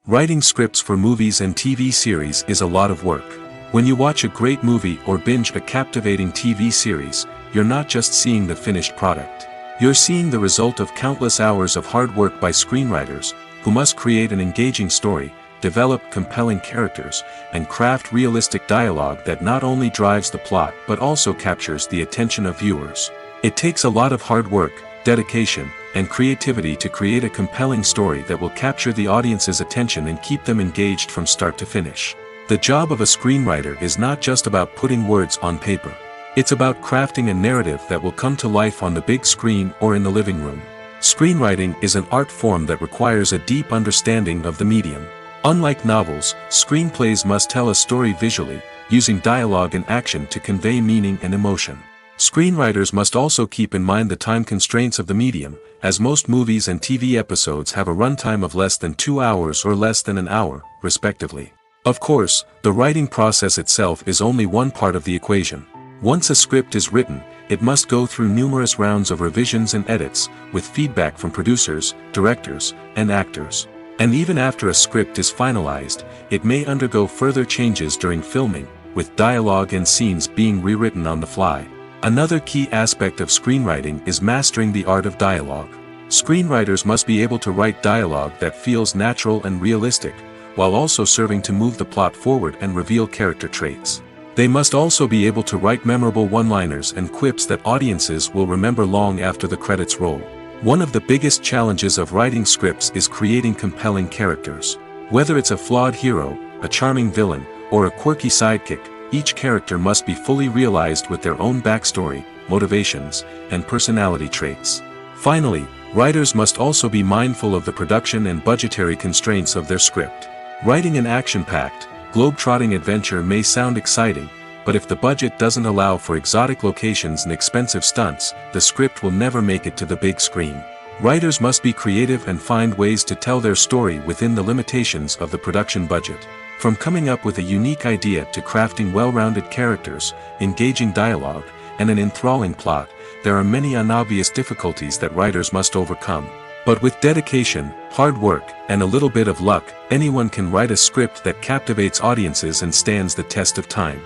A: Writing scripts for movies and TV series is a lot of work. When you watch a great movie or binge a captivating TV series, you're not just seeing the finished product. You're seeing the result of countless hours of hard work by screenwriters, who must create an engaging story, develop compelling characters, and craft realistic dialogue that not only drives the plot but also captures the attention of viewers. It takes a lot of hard work, dedication, and creativity to create a compelling story that will capture the audience's attention and keep them engaged from start to finish. The job of a screenwriter is not just about putting words on paper. It's about crafting a narrative that will come to life on the big screen or in the living room. Screenwriting is an art form that requires a deep understanding of the medium. Unlike novels, screenplays must tell a story visually, using dialogue and action to convey meaning and emotion. Screenwriters must also keep in mind the time constraints of the medium, as most movies and TV episodes have a runtime of less than 2 hours or less than an hour, respectively. Of course, the writing process itself is only one part of the equation. Once a script is written, it must go through numerous rounds of revisions and edits, with feedback from producers, directors, and actors. And even after a script is finalized, it may undergo further changes during filming, with dialogue and scenes being rewritten on the fly. Another key aspect of screenwriting is mastering the art of dialogue. Screenwriters must be able to write dialogue that feels natural and realistic, while also serving to move the plot forward and reveal character traits. They must also be able to write memorable one-liners and quips that audiences will remember long after the credits roll. One of the biggest challenges of writing scripts is creating compelling characters. Whether it's a flawed hero, a charming villain, or a quirky sidekick, each character must be fully realized with their own backstory, motivations, and personality traits. Finally, writers must also be mindful of the production and budgetary constraints of their script. Writing an action-packed, globe-trotting adventure may sound exciting, but if the budget doesn't allow for exotic locations and expensive stunts, the script will never make it to the big screen. Writers must be creative and find ways to tell their story within the limitations of the production budget. From coming up with a unique idea to crafting well-rounded characters, engaging dialogue, and an enthralling plot, there are many unobvious difficulties that writers must overcome. But with dedication, hard work, and a little bit of luck, anyone can write a script that captivates audiences and stands the test of time.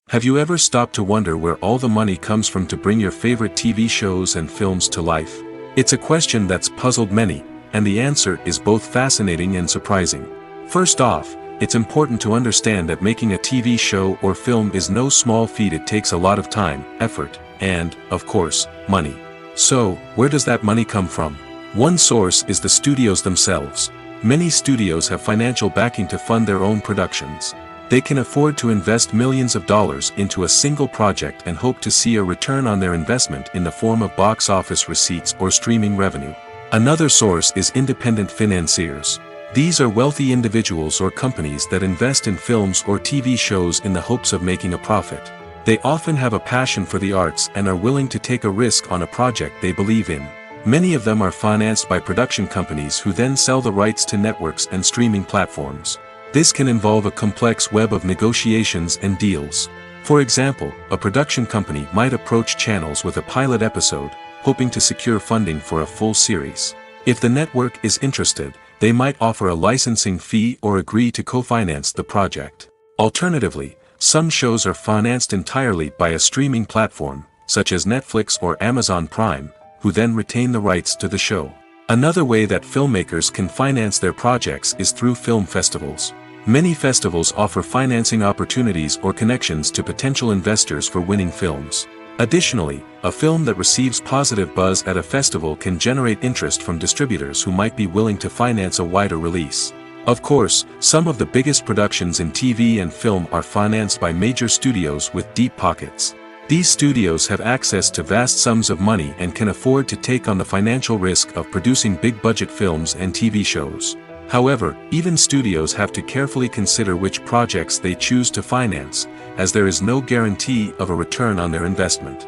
A: Have you ever stopped to wonder where all the money comes from to bring your favorite TV shows and films to life? It's a question that's puzzled many, and the answer is both fascinating and surprising. First off, it's important to understand that making a TV show or film is no small feat. It takes a lot of time, effort, and, of course, money. So, where does that money come from? One source is the studios themselves. Many studios have financial backing to fund their own productions. They can afford to invest millions of dollars into a single project and hope to see a return on their investment in the form of box office receipts or streaming revenue. Another source is independent financiers. These are wealthy individuals or companies that invest in films or TV shows in the hopes of making a profit. They often have a passion for the arts and are willing to take a risk on a project they believe in. Many of them are financed by production companies who then sell the rights to networks and streaming platforms. This can involve a complex web of negotiations and deals. For example, a production company might approach channels with a pilot episode, hoping to secure funding for a full series. If the network is interested, they might offer a licensing fee or agree to co-finance the project. Alternatively, some shows are financed entirely by a streaming platform, such as Netflix or Amazon Prime, who then retain the rights to the show. Another way that filmmakers can finance their projects is through film festivals. Many festivals offer financing opportunities or connections to potential investors for winning films. Additionally, a film that receives positive buzz at a festival can generate interest from distributors who might be willing to finance a wider release. Of course, some of the biggest productions in TV and film are financed by major studios with deep pockets. These studios have access to vast sums of money and can afford to take on the financial risk of producing big-budget films and TV shows. However, even studios have to carefully consider which projects they choose to finance, as there is no guarantee of a return on their investment.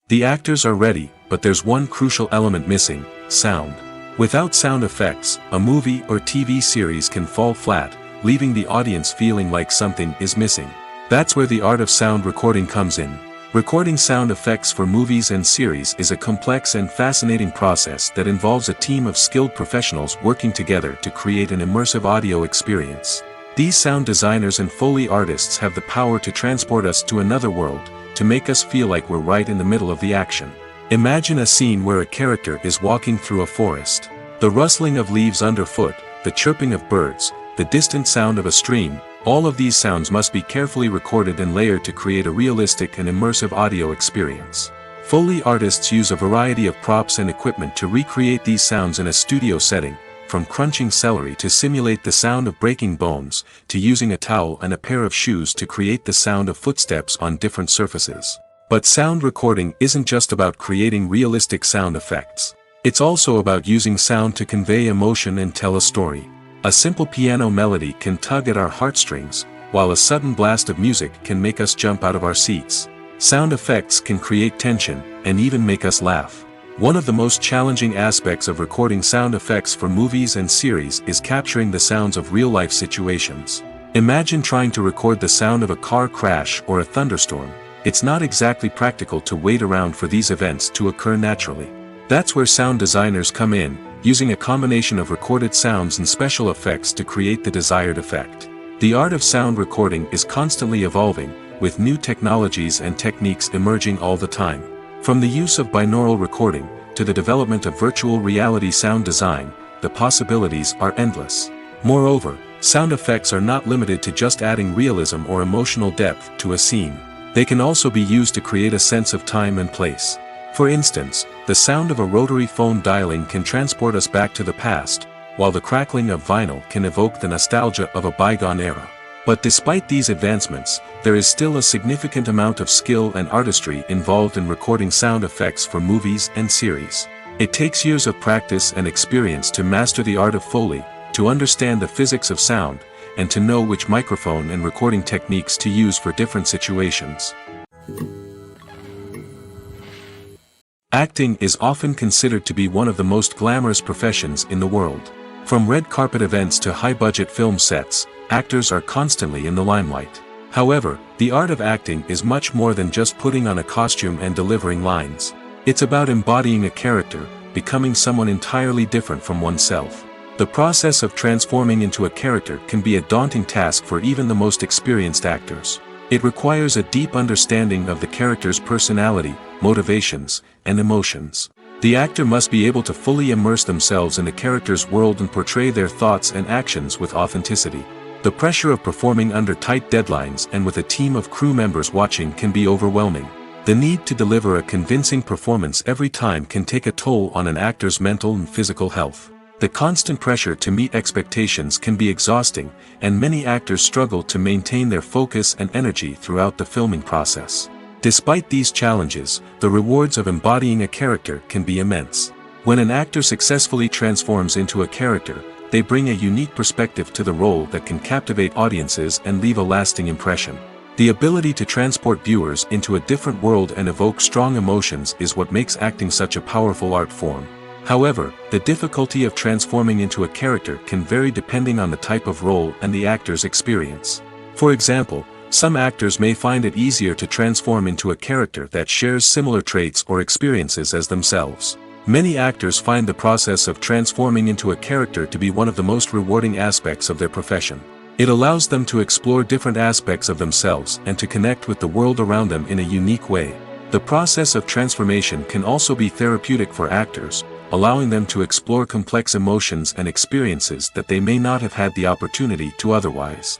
A: The actors are ready, but there's one crucial element missing: sound. Without sound effects, a movie or TV series can fall flat, leaving the audience feeling like something is missing. That's where the art of sound recording comes in. Recording sound effects for movies and series is a complex and fascinating process that involves a team of skilled professionals working together to create an immersive audio experience. These sound designers and Foley artists have the power to transport us to another world, to make us feel like we're right in the middle of the action. Imagine a scene where a character is walking through a forest. The rustling of leaves underfoot, the chirping of birds, the distant sound of a stream, all of these sounds must be carefully recorded and layered to create a realistic and immersive audio experience. Foley artists use a variety of props and equipment to recreate these sounds in a studio setting, from crunching celery to simulate the sound of breaking bones, to using a towel and a pair of shoes to create the sound of footsteps on different surfaces. But sound recording isn't just about creating realistic sound effects. It's also about using sound to convey emotion and tell a story. A simple piano melody can tug at our heartstrings, while a sudden blast of music can make us jump out of our seats. Sound effects can create tension, and even make us laugh. One of the most challenging aspects of recording sound effects for movies and series is capturing the sounds of real-life situations. Imagine trying to record the sound of a car crash or a thunderstorm. It's not exactly practical to wait around for these events to occur naturally. That's where sound designers come in, using a combination of recorded sounds and special effects to create the desired effect. The art of sound recording is constantly evolving, with new technologies and techniques emerging all the time. From the use of binaural recording, to the development of virtual reality sound design, the possibilities are endless. Moreover, sound effects are not limited to just adding realism or emotional depth to a scene. They can also be used to create a sense of time and place. For instance, the sound of a rotary phone dialing can transport us back to the past, while the crackling of vinyl can evoke the nostalgia of a bygone era. But despite these advancements, there is still a significant amount of skill and artistry involved in recording sound effects for movies and series. It takes years of practice and experience to master the art of Foley, to understand the physics of sound, and to know which microphone and recording techniques to use for different situations. Acting is often considered to be one of the most glamorous professions in the world. From red carpet events to high-budget film sets, actors are constantly in the limelight. However, the art of acting is much more than just putting on a costume and delivering lines. It's about embodying a character, becoming someone entirely different from oneself. The process of transforming into a character can be a daunting task for even the most experienced actors. It requires a deep understanding of the character's personality, motivations, and emotions. The actor must be able to fully immerse themselves in the character's world and portray their thoughts and actions with authenticity. The pressure of performing under tight deadlines and with a team of crew members watching can be overwhelming. The need to deliver a convincing performance every time can take a toll on an actor's mental and physical health. The constant pressure to meet expectations can be exhausting, and many actors struggle to maintain their focus and energy throughout the filming process. Despite these challenges, the rewards of embodying a character can be immense. When an actor successfully transforms into a character, they bring a unique perspective to the role that can captivate audiences and leave a lasting impression. The ability to transport viewers into a different world and evoke strong emotions is what makes acting such a powerful art form. However, the difficulty of transforming into a character can vary depending on the type of role and the actor's experience. For example, some actors may find it easier to transform into a character that shares similar traits or experiences as themselves. Many actors find the process of transforming into a character to be one of the most rewarding aspects of their profession. It allows them to explore different aspects of themselves and to connect with the world around them in a unique way. The process of transformation can also be therapeutic for actors, allowing them to explore complex emotions and experiences that they may not have had the opportunity to otherwise.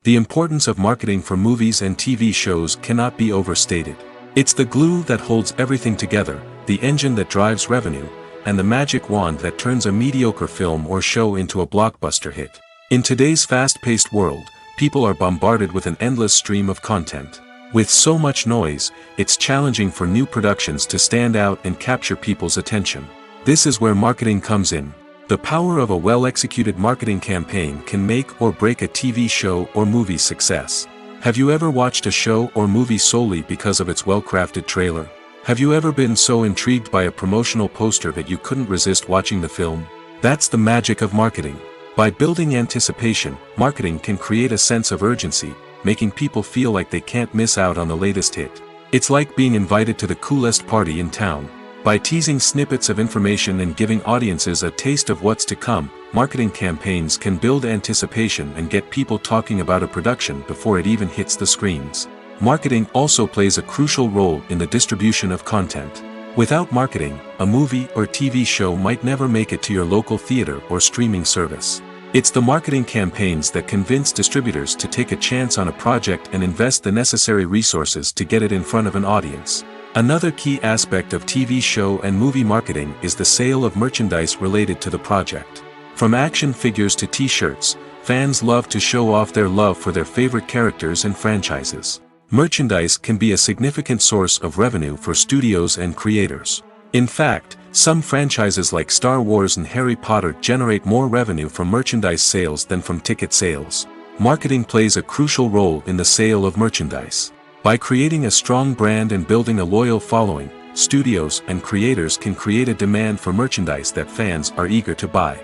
A: The importance of marketing for movies and TV shows cannot be overstated. It's the glue that holds everything together, the engine that drives revenue, and the magic wand that turns a mediocre film or show into a blockbuster hit. In today's fast-paced world, people are bombarded with an endless stream of content. With so much noise, it's challenging for new productions to stand out and capture people's attention. This is where marketing comes in. The power of a well-executed marketing campaign can make or break a TV show or movie's success. Have you ever watched a show or movie solely because of its well-crafted trailer? Have you ever been so intrigued by a promotional poster that you couldn't resist watching the film? That's the magic of marketing. By building anticipation, marketing can create a sense of urgency, making people feel like they can't miss out on the latest hit. It's like being invited to the coolest party in town. By teasing snippets of information and giving audiences a taste of what's to come, marketing campaigns can build anticipation and get people talking about a production before it even hits the screens. Marketing also plays a crucial role in the distribution of content. Without marketing, a movie or TV show might never make it to your local theater or streaming service. It's the marketing campaigns that convince distributors to take a chance on a project and invest the necessary resources to get it in front of an audience. Another key aspect of TV show and movie marketing is the sale of merchandise related to the project. From action figures to t-shirts, fans love to show off their love for their favorite characters and franchises. Merchandise can be a significant source of revenue for studios and creators. In fact, some franchises like Star Wars and Harry Potter generate more revenue from merchandise sales than from ticket sales. Marketing plays a crucial role in the sale of merchandise. By creating a strong brand and building a loyal following, studios and creators can create a demand for merchandise that fans are eager to buy.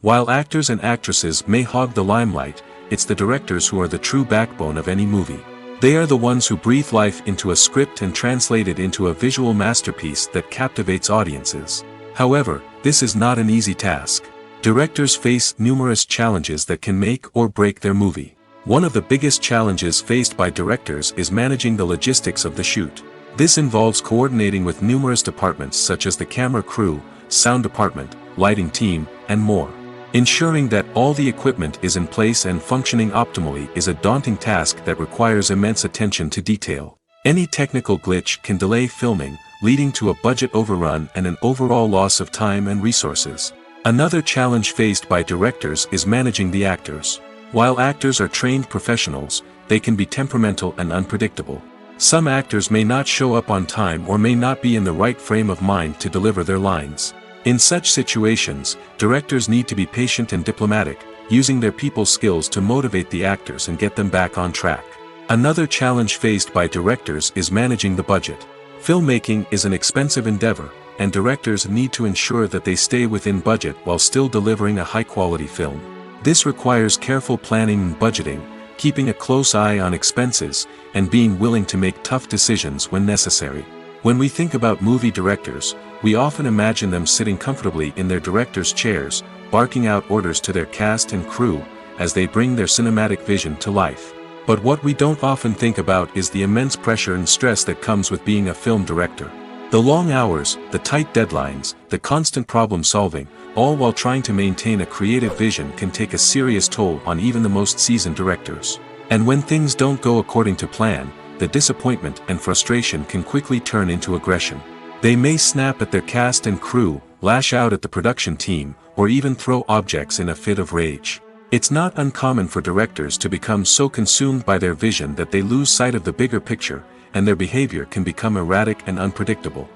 A: While actors and actresses may hog the limelight, it's the directors who are the true backbone of any movie. They are the ones who breathe life into a script and translate it into a visual masterpiece that captivates audiences. However, this is not an easy task. Directors face numerous challenges that can make or break their movie. One of the biggest challenges faced by directors is managing the logistics of the shoot. This involves coordinating with numerous departments such as the camera crew, sound department, lighting team, and more. Ensuring that all the equipment is in place and functioning optimally is a daunting task that requires immense attention to detail. Any technical glitch can delay filming, leading to a budget overrun and an overall loss of time and resources. Another challenge faced by directors is managing the actors. While actors are trained professionals, they can be temperamental and unpredictable. Some actors may not show up on time or may not be in the right frame of mind to deliver their lines. In such situations, directors need to be patient and diplomatic, using their people skills to motivate the actors and get them back on track. Another challenge faced by directors is managing the budget. Filmmaking is an expensive endeavor, and directors need to ensure that they stay within budget while still delivering a high-quality film. This requires careful planning and budgeting, keeping a close eye on expenses, and being willing to make tough decisions when necessary. When we think about movie directors, we often imagine them sitting comfortably in their director's chairs, barking out orders to their cast and crew, as they bring their cinematic vision to life. But what we don't often think about is the immense pressure and stress that comes with being a film director. The long hours, the tight deadlines, the constant problem solving, all while trying to maintain a creative vision can take a serious toll on even the most seasoned directors. And when things don't go according to plan, the disappointment and frustration can quickly turn into aggression. They may snap at their cast and crew, lash out at the production team, or even throw objects in a fit of rage. It's not uncommon for directors to become so consumed by their vision that they lose sight of the bigger picture, and their behavior can become erratic and unpredictable.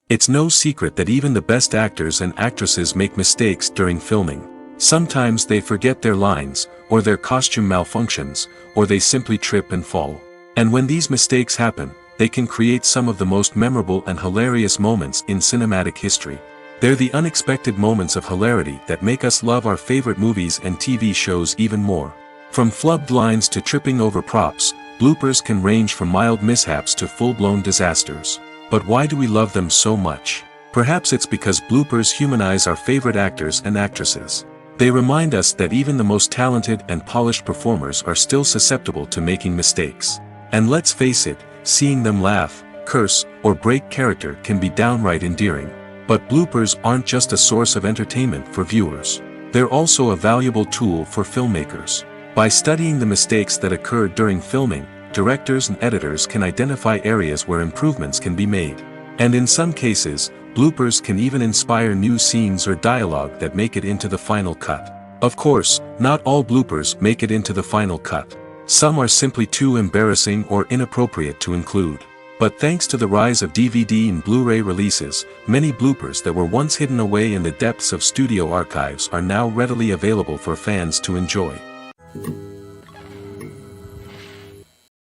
A: It's no secret that even the best actors and actresses make mistakes during filming. Sometimes they forget their lines, or their costume malfunctions, or they simply trip and fall. And when these mistakes happen, they can create some of the most memorable and hilarious moments in cinematic history. They're the unexpected moments of hilarity that make us love our favorite movies and TV shows even more. From flubbed lines to tripping over props, bloopers can range from mild mishaps to full-blown disasters. But why do we love them so much? Perhaps it's because bloopers humanize our favorite actors and actresses. They remind us that even the most talented and polished performers are still susceptible to making mistakes. And let's face it, seeing them laugh, curse, or break character can be downright endearing. But bloopers aren't just a source of entertainment for viewers. They're also a valuable tool for filmmakers. By studying the mistakes that occur during filming, directors and editors can identify areas where improvements can be made. And in some cases, bloopers can even inspire new scenes or dialogue that make it into the final cut. Of course, not all bloopers make it into the final cut. Some are simply too embarrassing or inappropriate to include. But thanks to the rise of DVD and Blu-ray releases, many bloopers that were once hidden away in the depths of studio archives are now readily available for fans to enjoy.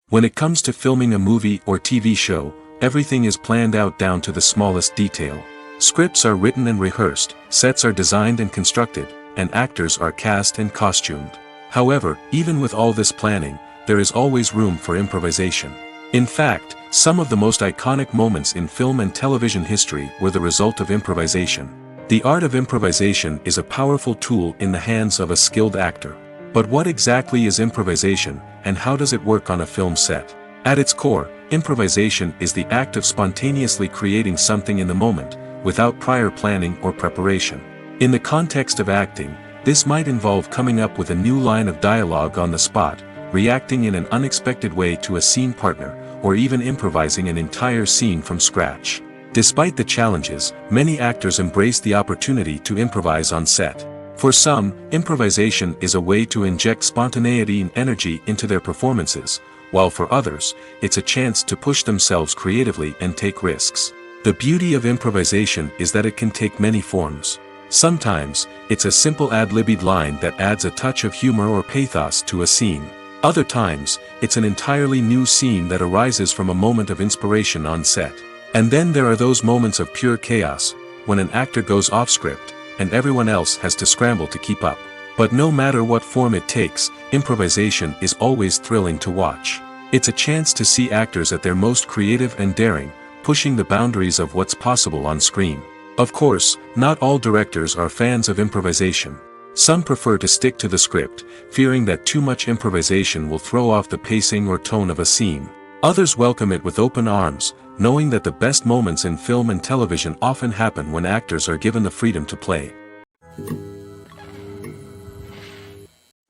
A: When it comes to filming a movie or TV show, everything is planned out down to the smallest detail. Scripts are written and rehearsed, sets are designed and constructed, and actors are cast and costumed. However, even with all this planning, there is always room for improvisation. In fact, some of the most iconic moments in film and television history were the result of improvisation. The art of improvisation is a powerful tool in the hands of a skilled actor. But what exactly is improvisation, and how does it work on a film set? At its core, improvisation is the act of spontaneously creating something in the moment, without prior planning or preparation. In the context of acting, this might involve coming up with a new line of dialogue on the spot, reacting in an unexpected way to a scene partner, or even improvising an entire scene from scratch. Despite the challenges, many actors embrace the opportunity to improvise on set. For some, improvisation is a way to inject spontaneity and energy into their performances, while for others, it's a chance to push themselves creatively and take risks. The beauty of improvisation is that it can take many forms. Sometimes, it's a simple ad-libbed line that adds a touch of humor or pathos to a scene. Other times, it's an entirely new scene that arises from a moment of inspiration on set. And then there are those moments of pure chaos, when an actor goes off script, and everyone else has to scramble to keep up. But no matter what form it takes, improvisation is always thrilling to watch. It's a chance to see actors at their most creative and daring, pushing the boundaries of what's possible on screen. Of course, not all directors are fans of improvisation. Some prefer to stick to the script, fearing that too much improvisation will throw off the pacing or tone of a scene. Others welcome it with open arms, knowing that the best moments in film and television often happen when actors are given the freedom to play.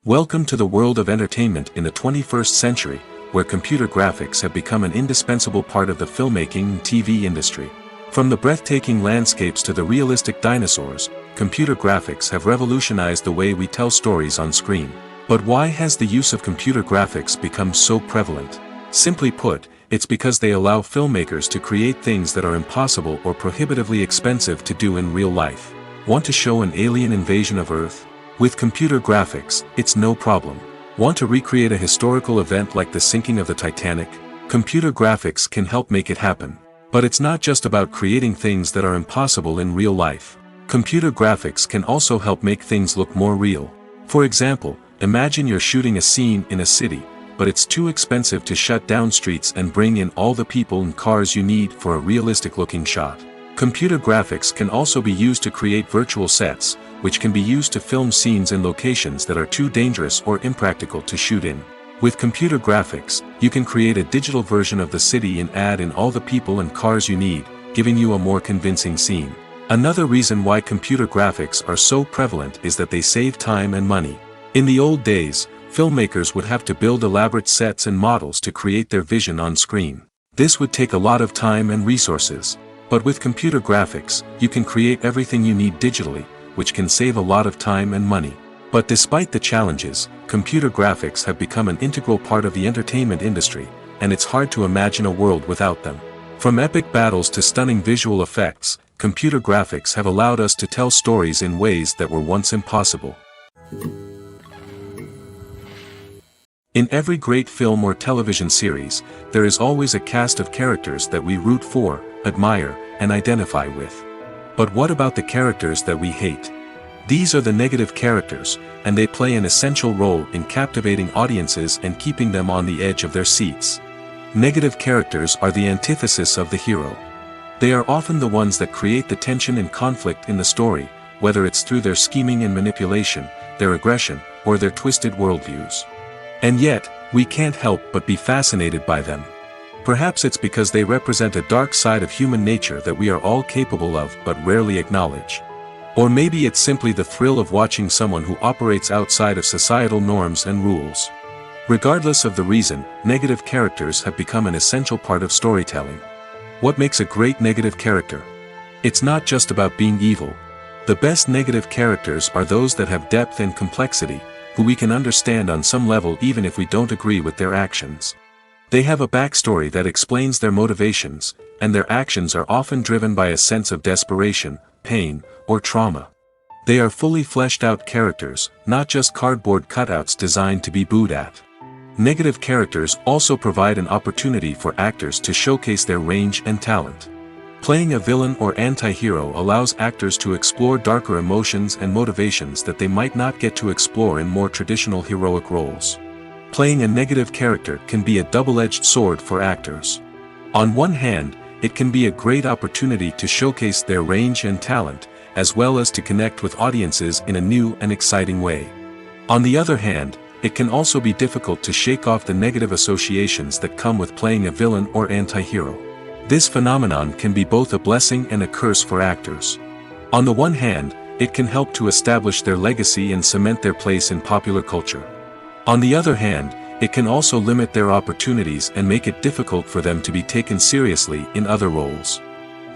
A: Welcome to the world of entertainment in the 21st century, where computer graphics have become an indispensable part of the filmmaking and TV industry. From the breathtaking landscapes to the realistic dinosaurs, computer graphics have revolutionized the way we tell stories on screen. But why has the use of computer graphics become so prevalent? Simply put, it's because they allow filmmakers to create things that are impossible or prohibitively expensive to do in real life. Want to show an alien invasion of Earth? With computer graphics, it's no problem. Want to recreate a historical event like the sinking of the Titanic? Computer graphics can help make it happen. But it's not just about creating things that are impossible in real life. Computer graphics can also help make things look more real. For example, imagine you're shooting a scene in a city, but it's too expensive to shut down streets and bring in all the people and cars you need for a realistic-looking shot. Computer graphics can also be used to create virtual sets, which can be used to film scenes in locations that are too dangerous or impractical to shoot in. With computer graphics, you can create a digital version of the city and add in all the people and cars you need, giving you a more convincing scene. Another reason why computer graphics are so prevalent is that they save time and money. In the old days, filmmakers would have to build elaborate sets and models to create their vision on screen. This would take a lot of time and resources. But with computer graphics, you can create everything you need digitally, which can save a lot of time and money. But despite the challenges, computer graphics have become an integral part of the entertainment industry, and it's hard to imagine a world without them. From epic battles to stunning visual effects, computer graphics have allowed us to tell stories in ways that were once impossible. In every great film or television series, there is always a cast of characters that we root for, admire, and identify with. But what about the characters that we hate? These are the negative characters, and they play an essential role in captivating audiences and keeping them on the edge of their seats. Negative characters are the antithesis of the hero. They are often the ones that create the tension and conflict in the story, whether it's through their scheming and manipulation, their aggression, or their twisted worldviews. And yet, we can't help but be fascinated by them. Perhaps it's because they represent a dark side of human nature that we are all capable of but rarely acknowledge. Or maybe it's simply the thrill of watching someone who operates outside of societal norms and rules. Regardless of the reason, negative characters have become an essential part of storytelling. What makes a great negative character? It's not just about being evil. The best negative characters are those that have depth and complexity, who we can understand on some level even if we don't agree with their actions. They have a backstory that explains their motivations, and their actions are often driven by a sense of desperation, pain, or trauma. They are fully fleshed out characters, not just cardboard cutouts designed to be booed at. Negative characters also provide an opportunity for actors to showcase their range and talent. Playing a villain or anti-hero allows actors to explore darker emotions and motivations that they might not get to explore in more traditional heroic roles. Playing a negative character can be a double-edged sword for actors. On one hand, it can be a great opportunity to showcase their range and talent, as well as to connect with audiences in a new and exciting way. On the other hand, it can also be difficult to shake off the negative associations that come with playing a villain or anti-hero. This phenomenon can be both a blessing and a curse for actors. On the one hand, it can help to establish their legacy and cement their place in popular culture. On the other hand, it can also limit their opportunities and make it difficult for them to be taken seriously in other roles.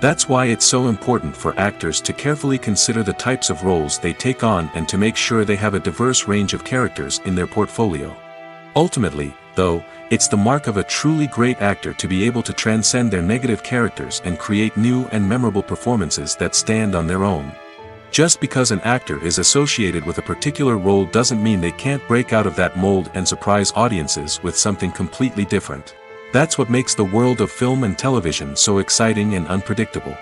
A: That's why it's so important for actors to carefully consider the types of roles they take on and to make sure they have a diverse range of characters in their portfolio. Ultimately, though, it's the mark of a truly great actor to be able to transcend their negative characters and create new and memorable performances that stand on their own. Just because an actor is associated with a particular role doesn't mean they can't break out of that mold and surprise audiences with something completely different. That's what makes the world of film and television so exciting and unpredictable.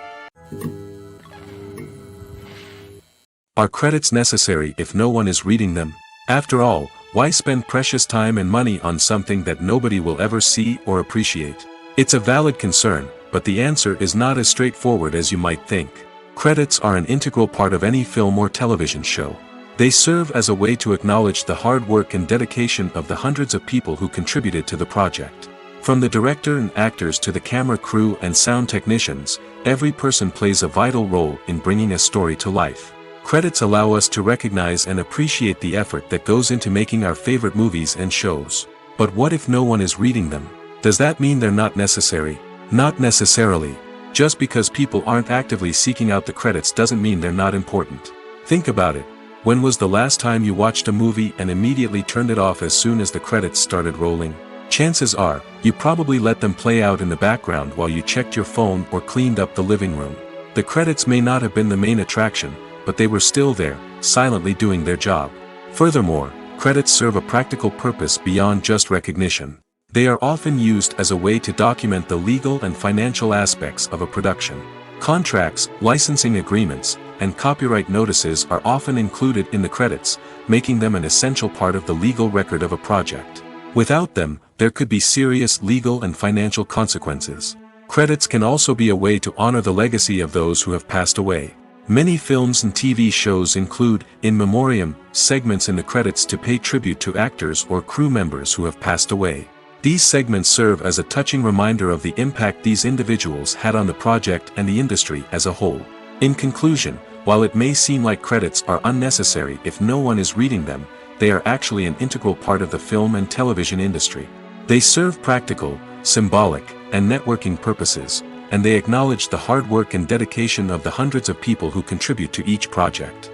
A: Are credits necessary if no one is reading them? After all, why spend precious time and money on something that nobody will ever see or appreciate? It's a valid concern, but the answer is not as straightforward as you might think. Credits are an integral part of any film or television show. They serve as a way to acknowledge the hard work and dedication of the hundreds of people who contributed to the project. From the director and actors to the camera crew and sound technicians, every person plays a vital role in bringing a story to life. Credits allow us to recognize and appreciate the effort that goes into making our favorite movies and shows. But what if no one is reading them? Does that mean they're not necessary? Not necessarily. Just because people aren't actively seeking out the credits doesn't mean they're not important. Think about it. When was the last time you watched a movie and immediately turned it off as soon as the credits started rolling? Chances are, you probably let them play out in the background while you checked your phone or cleaned up the living room. The credits may not have been the main attraction, but they were still there, silently doing their job. Furthermore, credits serve a practical purpose beyond just recognition. They are often used as a way to document the legal and financial aspects of a production. Contracts, licensing agreements, and copyright notices are often included in the credits, making them an essential part of the legal record of a project. Without them, there could be serious legal and financial consequences. Credits can also be a way to honor the legacy of those who have passed away. Many films and TV shows include, in memoriam, segments in the credits to pay tribute to actors or crew members who have passed away. These segments serve as a touching reminder of the impact these individuals had on the project and the industry as a whole. In conclusion, while it may seem like credits are unnecessary if no one is reading them, they are actually an integral part of the film and television industry. They serve practical, symbolic, and networking purposes, and they acknowledge the hard work and dedication of the hundreds of people who contribute to each project.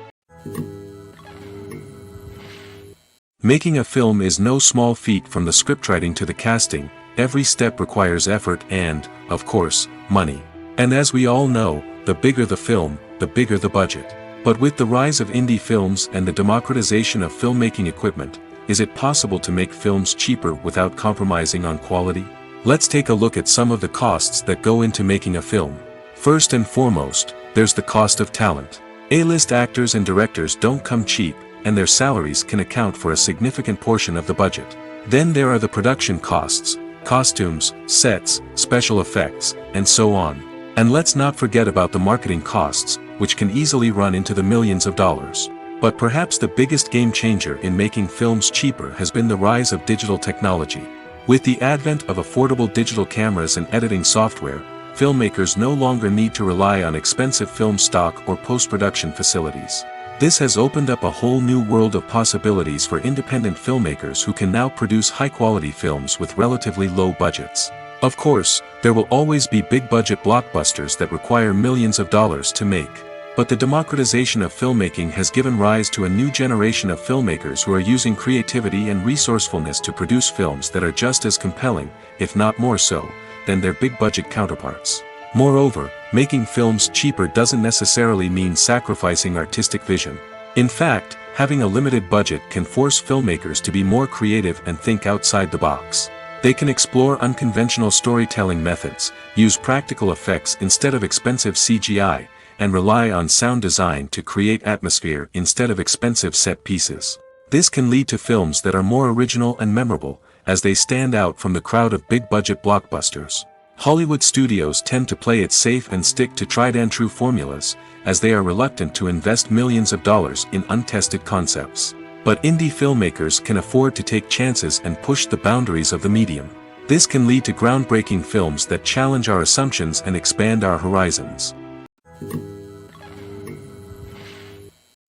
A: Making a film is no small feat. From the scriptwriting to the casting, every step requires effort and, of course, money. And as we all know, the bigger the film, the bigger the budget. But with the rise of indie films and the democratization of filmmaking equipment, is it possible to make films cheaper without compromising on quality? Let's take a look at some of the costs that go into making a film. First and foremost, there's the cost of talent. A-list actors and directors don't come cheap, and their salaries can account for a significant portion of the budget. Then there are the production costs, costumes, sets, special effects, and so on. And let's not forget about the marketing costs, which can easily run into the millions of dollars. But perhaps the biggest game changer in making films cheaper has been the rise of digital technology. With the advent of affordable digital cameras and editing software, filmmakers no longer need to rely on expensive film stock or post-production facilities. This has opened up a whole new world of possibilities for independent filmmakers who can now produce high-quality films with relatively low budgets. Of course, there will always be big-budget blockbusters that require millions of dollars to make. But the democratization of filmmaking has given rise to a new generation of filmmakers who are using creativity and resourcefulness to produce films that are just as compelling, if not more so, than their big-budget counterparts. Moreover, making films cheaper doesn't necessarily mean sacrificing artistic vision. In fact, having a limited budget can force filmmakers to be more creative and think outside the box. They can explore unconventional storytelling methods, use practical effects instead of expensive CGI, and rely on sound design to create atmosphere instead of expensive set pieces. This can lead to films that are more original and memorable, as they stand out from the crowd of big-budget blockbusters. Hollywood studios tend to play it safe and stick to tried-and-true formulas, as they are reluctant to invest millions of dollars in untested concepts. But indie filmmakers can afford to take chances and push the boundaries of the medium. This can lead to groundbreaking films that challenge our assumptions and expand our horizons.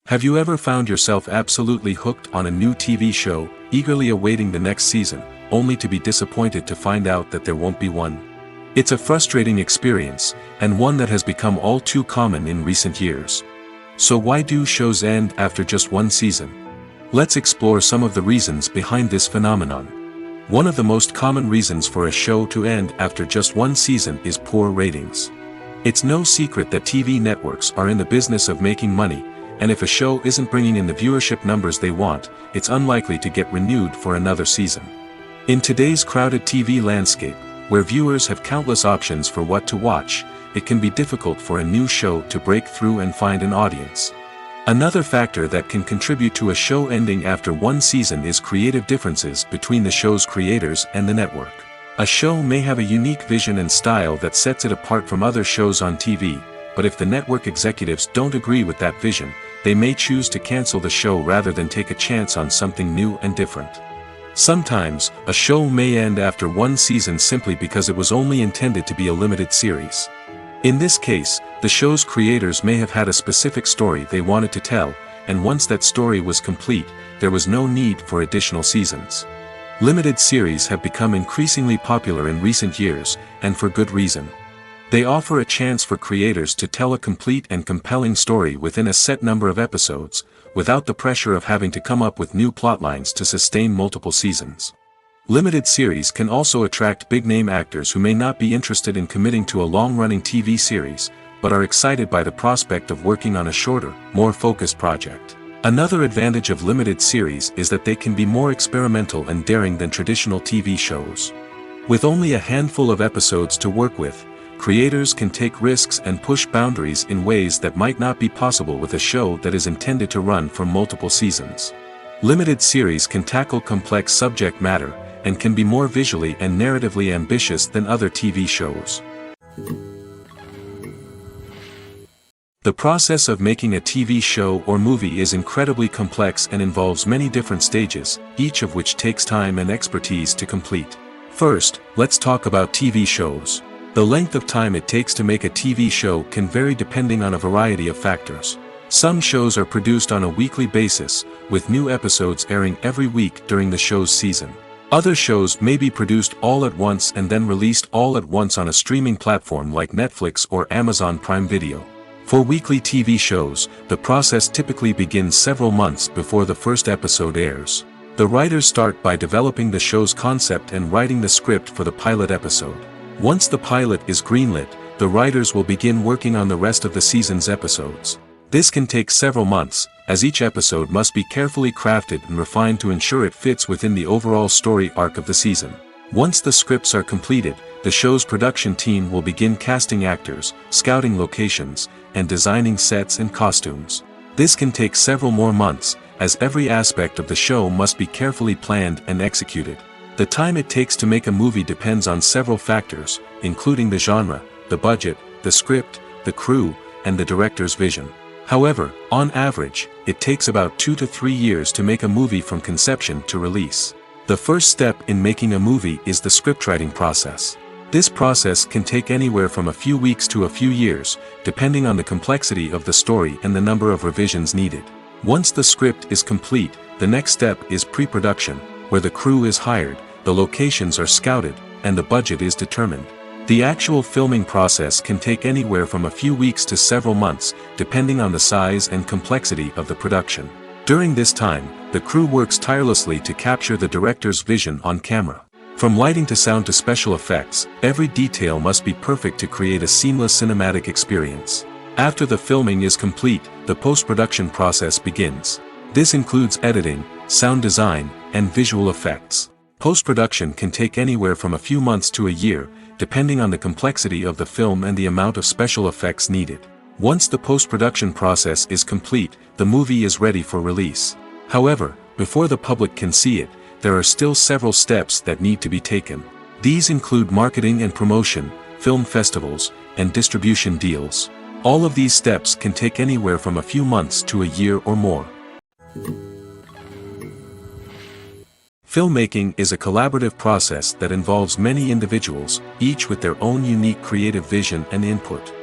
A: Have you ever found yourself absolutely hooked on a new TV show, eagerly awaiting the next season, only to be disappointed to find out that there won't be one? It's a frustrating experience, and one that has become all too common in recent years. So why do shows end after just one season? Let's explore some of the reasons behind this phenomenon. One of the most common reasons for a show to end after just one season is poor ratings. It's no secret that TV networks are in the business of making money, and if a show isn't bringing in the viewership numbers they want, it's unlikely to get renewed for another season. In today's crowded TV landscape, where viewers have countless options for what to watch, it can be difficult for a new show to break through and find an audience. Another factor that can contribute to a show ending after one season is creative differences between the show's creators and the network. A show may have a unique vision and style that sets it apart from other shows on TV, but if the network executives don't agree with that vision, they may choose to cancel the show rather than take a chance on something new and different. Sometimes, a show may end after one season simply because it was only intended to be a limited series. In this case, the show's creators may have had a specific story they wanted to tell, and once that story was complete, there was no need for additional seasons. Limited series have become increasingly popular in recent years, and for good reason. They offer a chance for creators to tell a complete and compelling story within a set number of episodes, without the pressure of having to come up with new plotlines to sustain multiple seasons. Limited series can also attract big-name actors who may not be interested in committing to a long-running TV series, but are excited by the prospect of working on a shorter, more focused project. Another advantage of limited series is that they can be more experimental and daring than traditional TV shows. With only a handful of episodes to work with, creators can take risks and push boundaries in ways that might not be possible with a show that is intended to run for multiple seasons. Limited series can tackle complex subject matter, and can be more visually and narratively ambitious than other TV shows. The process of making a TV show or movie is incredibly complex and involves many different stages, each of which takes time and expertise to complete. First, let's talk about TV shows. The length of time it takes to make a TV show can vary depending on a variety of factors. Some shows are produced on a weekly basis, with new episodes airing every week during the show's season. Other shows may be produced all at once and then released all at once on a streaming platform like Netflix or Amazon Prime Video. For weekly TV shows, the process typically begins several months before the first episode airs. The writers start by developing the show's concept and writing the script for the pilot episode. Once the pilot is greenlit, the writers will begin working on the rest of the season's episodes. This can take several months, as each episode must be carefully crafted and refined to ensure it fits within the overall story arc of the season. Once the scripts are completed, the show's production team will begin casting actors, scouting locations, and designing sets and costumes. This can take several more months, as every aspect of the show must be carefully planned and executed. The time it takes to make a movie depends on several factors, including the genre, the budget, the script, the crew, and the director's vision. However, on average, it takes about 2 to 3 years to make a movie from conception to release. The first step in making a movie is the scriptwriting process. This process can take anywhere from a few weeks to a few years, depending on the complexity of the story and the number of revisions needed. Once the script is complete, the next step is pre-production, where the crew is hired, the locations are scouted, and the budget is determined. The actual filming process can take anywhere from a few weeks to several months, depending on the size and complexity of the production. During this time, the crew works tirelessly to capture the director's vision on camera. From lighting to sound to special effects, every detail must be perfect to create a seamless cinematic experience. After the filming is complete, the post-production process begins. This includes editing, sound design, and visual effects. Post-production can take anywhere from a few months to a year, depending on the complexity of the film and the amount of special effects needed. Once the post-production process is complete, the movie is ready for release. However, before the public can see it, there are still several steps that need to be taken. These include marketing and promotion, film festivals, and distribution deals. All of these steps can take anywhere from a few months to a year or more. Filmmaking is a collaborative process that involves many individuals, each with their own unique creative vision and input.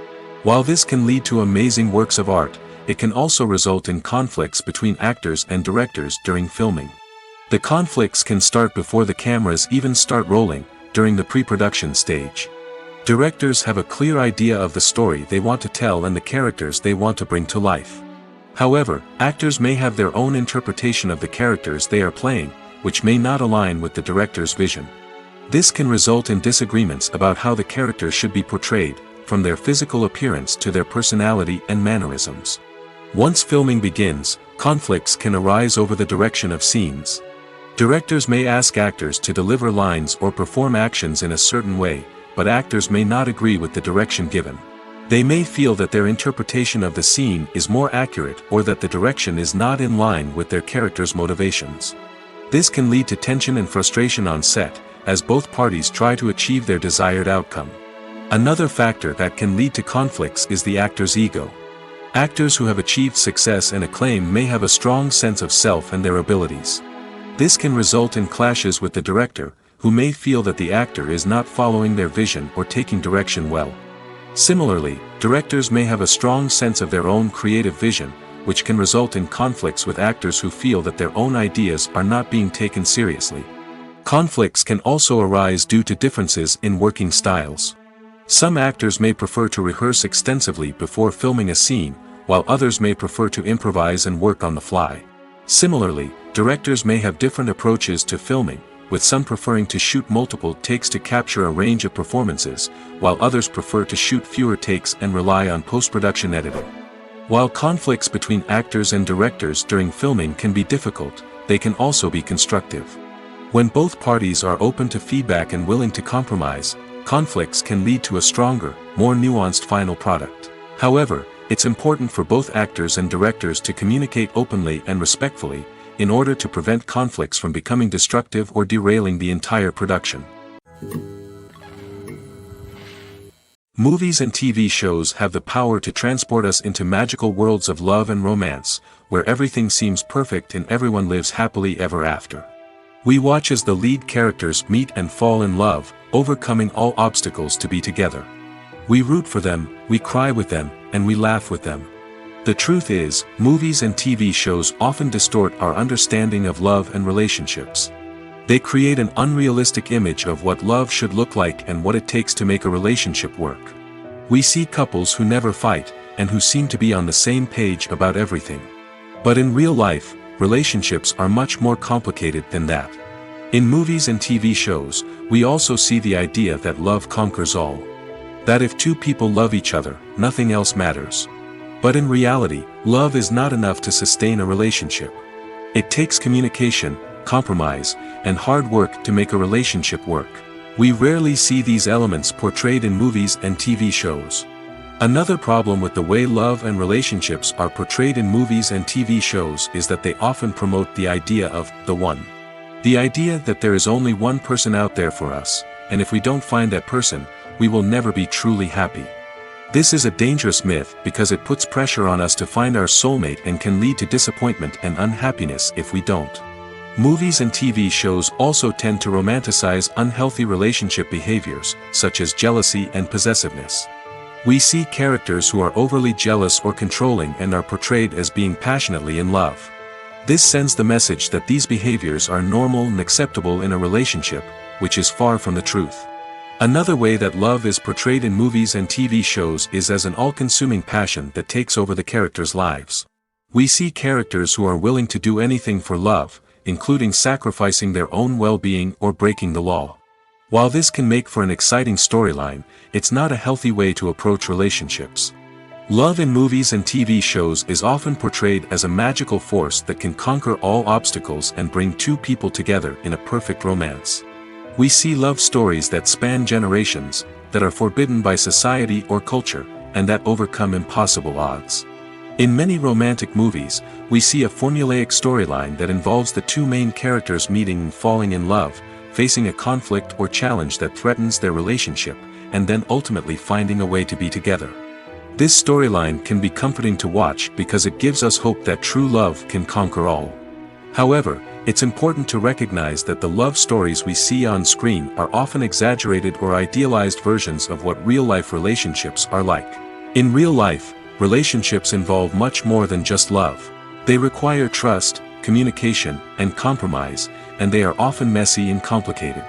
A: While this can lead to amazing works of art, it can also result in conflicts between actors and directors during filming. The conflicts can start before the cameras even start rolling, during the pre-production stage. Directors have a clear idea of the story they want to tell and the characters they want to bring to life. However, actors may have their own interpretation of the characters they are playing, which may not align with the director's vision. This can result in disagreements about how the characters should be portrayed, from their physical appearance to their personality and mannerisms. Once filming begins, conflicts can arise over the direction of scenes. Directors may ask actors to deliver lines or perform actions in a certain way, but actors may not agree with the direction given. They may feel that their interpretation of the scene is more accurate or that the direction is not in line with their character's motivations. This can lead to tension and frustration on set, as both parties try to achieve their desired outcome. Another factor that can lead to conflicts is the actor's ego. Actors who have achieved success and acclaim may have a strong sense of self and their abilities. This can result in clashes with the director, who may feel that the actor is not following their vision or taking direction well. Similarly, directors may have a strong sense of their own creative vision, which can result in conflicts with actors who feel that their own ideas are not being taken seriously. Conflicts can also arise due to differences in working styles. Some actors may prefer to rehearse extensively before filming a scene, while others may prefer to improvise and work on the fly. Similarly, directors may have different approaches to filming, with some preferring to shoot multiple takes to capture a range of performances, while others prefer to shoot fewer takes and rely on post-production editing. While conflicts between actors and directors during filming can be difficult, they can also be constructive. When both parties are open to feedback and willing to compromise, conflicts can lead to a stronger, more nuanced final product. However, it's important for both actors and directors to communicate openly and respectfully, in order to prevent conflicts from becoming destructive or derailing the entire production. Movies and TV shows have the power to transport us into magical worlds of love and romance, where everything seems perfect and everyone lives happily ever after. We watch as the lead characters meet and fall in love, overcoming all obstacles to be together. We root for them, we cry with them, and we laugh with them. The truth is, movies and TV shows often distort our understanding of love and relationships. They create an unrealistic image of what love should look like and what it takes to make a relationship work. We see couples who never fight, and who seem to be on the same page about everything. But in real life, relationships are much more complicated than that. In movies and TV shows, we also see the idea that love conquers all. That if two people love each other, nothing else matters. But in reality, love is not enough to sustain a relationship. It takes communication, compromise, and hard work to make a relationship work. We rarely see these elements portrayed in movies and TV shows. Another problem with the way love and relationships are portrayed in movies and TV shows is that they often promote the idea of the one. The idea that there is only one person out there for us, and if we don't find that person, we will never be truly happy. This is a dangerous myth because it puts pressure on us to find our soulmate and can lead to disappointment and unhappiness if we don't. Movies and TV shows also tend to romanticize unhealthy relationship behaviors, such as jealousy and possessiveness. We see characters who are overly jealous or controlling and are portrayed as being passionately in love. This sends the message that these behaviors are normal and acceptable in a relationship, which is far from the truth. Another way that love is portrayed in movies and TV shows is as an all-consuming passion that takes over the characters' lives. We see characters who are willing to do anything for love, including sacrificing their own well-being or breaking the law. While this can make for an exciting storyline, it's not a healthy way to approach relationships. Love in movies and TV shows is often portrayed as a magical force that can conquer all obstacles and bring two people together in a perfect romance. We see love stories that span generations, that are forbidden by society or culture, and that overcome impossible odds. In many romantic movies, we see a formulaic storyline that involves the two main characters meeting and falling in love, facing a conflict or challenge that threatens their relationship, and then ultimately finding a way to be together. This storyline can be comforting to watch because it gives us hope that true love can conquer all. However, it's important to recognize that the love stories we see on screen are often exaggerated or idealized versions of what real-life relationships are like. In real life, relationships involve much more than just love. They require trust, communication, and compromise, and they are often messy and complicated.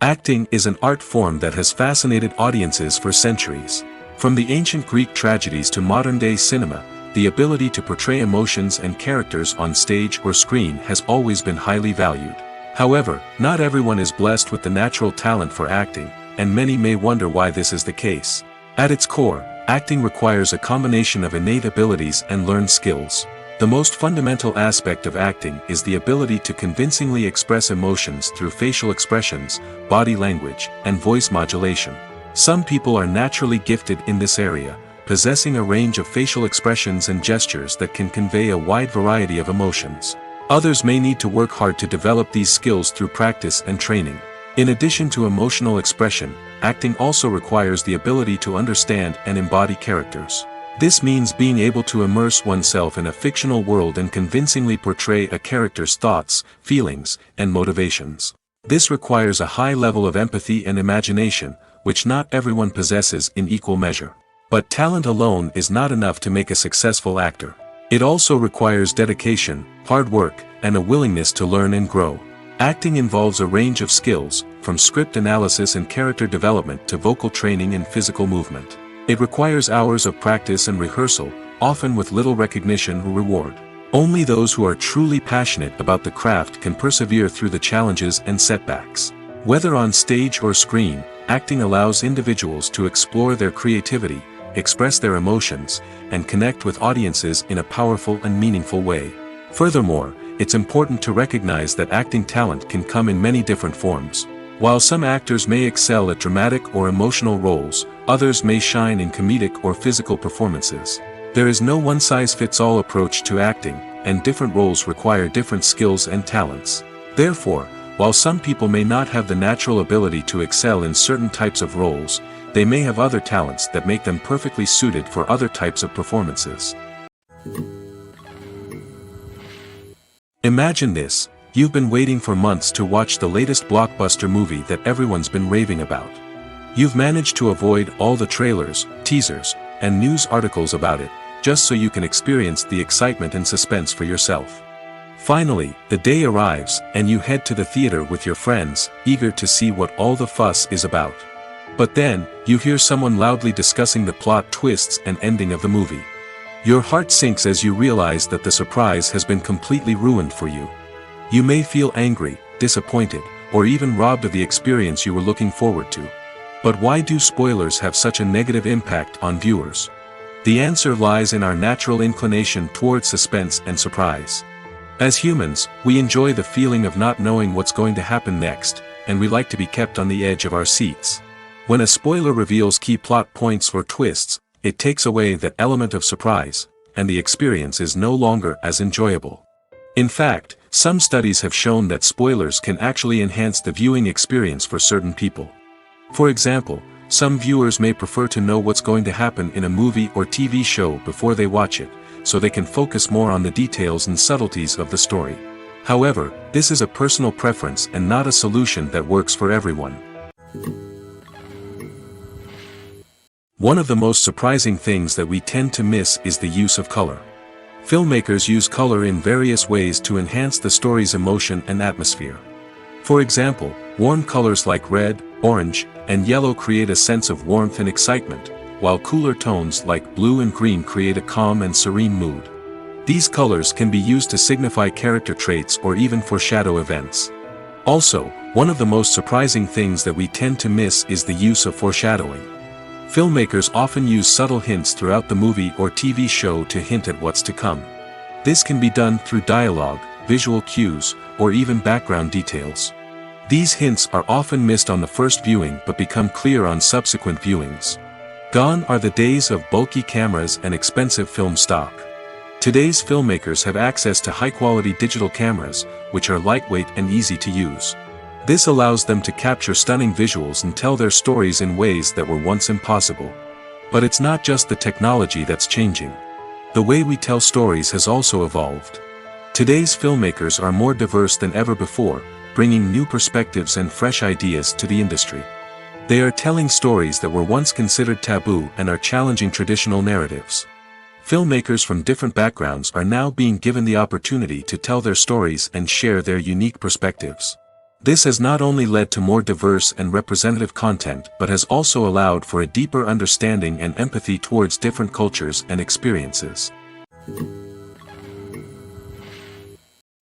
A: Acting is an art form that has fascinated audiences for centuries. From the ancient Greek tragedies to modern-day cinema, the ability to portray emotions and characters on stage or screen has always been highly valued. However, not everyone is blessed with the natural talent for acting, and many may wonder why this is the case. At its core, acting requires a combination of innate abilities and learned skills. The most fundamental aspect of acting is the ability to convincingly express emotions through facial expressions, body language, and voice modulation. Some people are naturally gifted in this area, possessing a range of facial expressions and gestures that can convey a wide variety of emotions. Others may need to work hard to develop these skills through practice and training. In addition to emotional expression, acting also requires the ability to understand and embody characters. This means being able to immerse oneself in a fictional world and convincingly portray a character's thoughts, feelings, and motivations. This requires a high level of empathy and imagination, which not everyone possesses in equal measure. But talent alone is not enough to make a successful actor. It also requires dedication, hard work, and a willingness to learn and grow. Acting involves a range of skills, from script analysis and character development to vocal training and physical movement. It requires hours of practice and rehearsal, often with little recognition or reward. Only those who are truly passionate about the craft can persevere through the challenges and setbacks. Whether on stage or screen, acting allows individuals to explore their creativity, express their emotions, and connect with audiences in a powerful and meaningful way. Furthermore, it's important to recognize that acting talent can come in many different forms. While some actors may excel at dramatic or emotional roles, others may shine in comedic or physical performances. There is no one-size-fits-all approach to acting, and different roles require different skills and talents. Therefore, while some people may not have the natural ability to excel in certain types of roles, they may have other talents that make them perfectly suited for other types of performances. Imagine this: you've been waiting for months to watch the latest blockbuster movie that everyone's been raving about. You've managed to avoid all the trailers, teasers, and news articles about it, just so you can experience the excitement and suspense for yourself. Finally, the day arrives, and you head to the theater with your friends, eager to see what all the fuss is about. But then, you hear someone loudly discussing the plot twists and ending of the movie. Your heart sinks as you realize that the surprise has been completely ruined for you. You may feel angry, disappointed, or even robbed of the experience you were looking forward to. But why do spoilers have such a negative impact on viewers? The answer lies in our natural inclination toward suspense and surprise. As humans, we enjoy the feeling of not knowing what's going to happen next, and we like to be kept on the edge of our seats. When a spoiler reveals key plot points or twists, it takes away that element of surprise, and the experience is no longer as enjoyable. In fact, some studies have shown that spoilers can actually enhance the viewing experience for certain people. For example, some viewers may prefer to know what's going to happen in a movie or TV show before they watch it, so they can focus more on the details and subtleties of the story. However, this is a personal preference and not a solution that works for everyone. One of the most surprising things that we tend to miss is the use of color. Filmmakers use color in various ways to enhance the story's emotion and atmosphere. For example, warm colors like red, orange, and yellow create a sense of warmth and excitement, while cooler tones like blue and green create a calm and serene mood. These colors can be used to signify character traits or even foreshadow events. Also, one of the most surprising things that we tend to miss is the use of foreshadowing. Filmmakers often use subtle hints throughout the movie or TV show to hint at what's to come. This can be done through dialogue, visual cues, or even background details. These hints are often missed on the first viewing but become clear on subsequent viewings. Gone are the days of bulky cameras and expensive film stock. Today's filmmakers have access to high-quality digital cameras, which are lightweight and easy to use. This allows them to capture stunning visuals and tell their stories in ways that were once impossible. But it's not just the technology that's changing. The way we tell stories has also evolved. Today's filmmakers are more diverse than ever before, bringing new perspectives and fresh ideas to the industry. They are telling stories that were once considered taboo and are challenging traditional narratives. Filmmakers from different backgrounds are now being given the opportunity to tell their stories and share their unique perspectives. This has not only led to more diverse and representative content but has also allowed for a deeper understanding and empathy towards different cultures and experiences.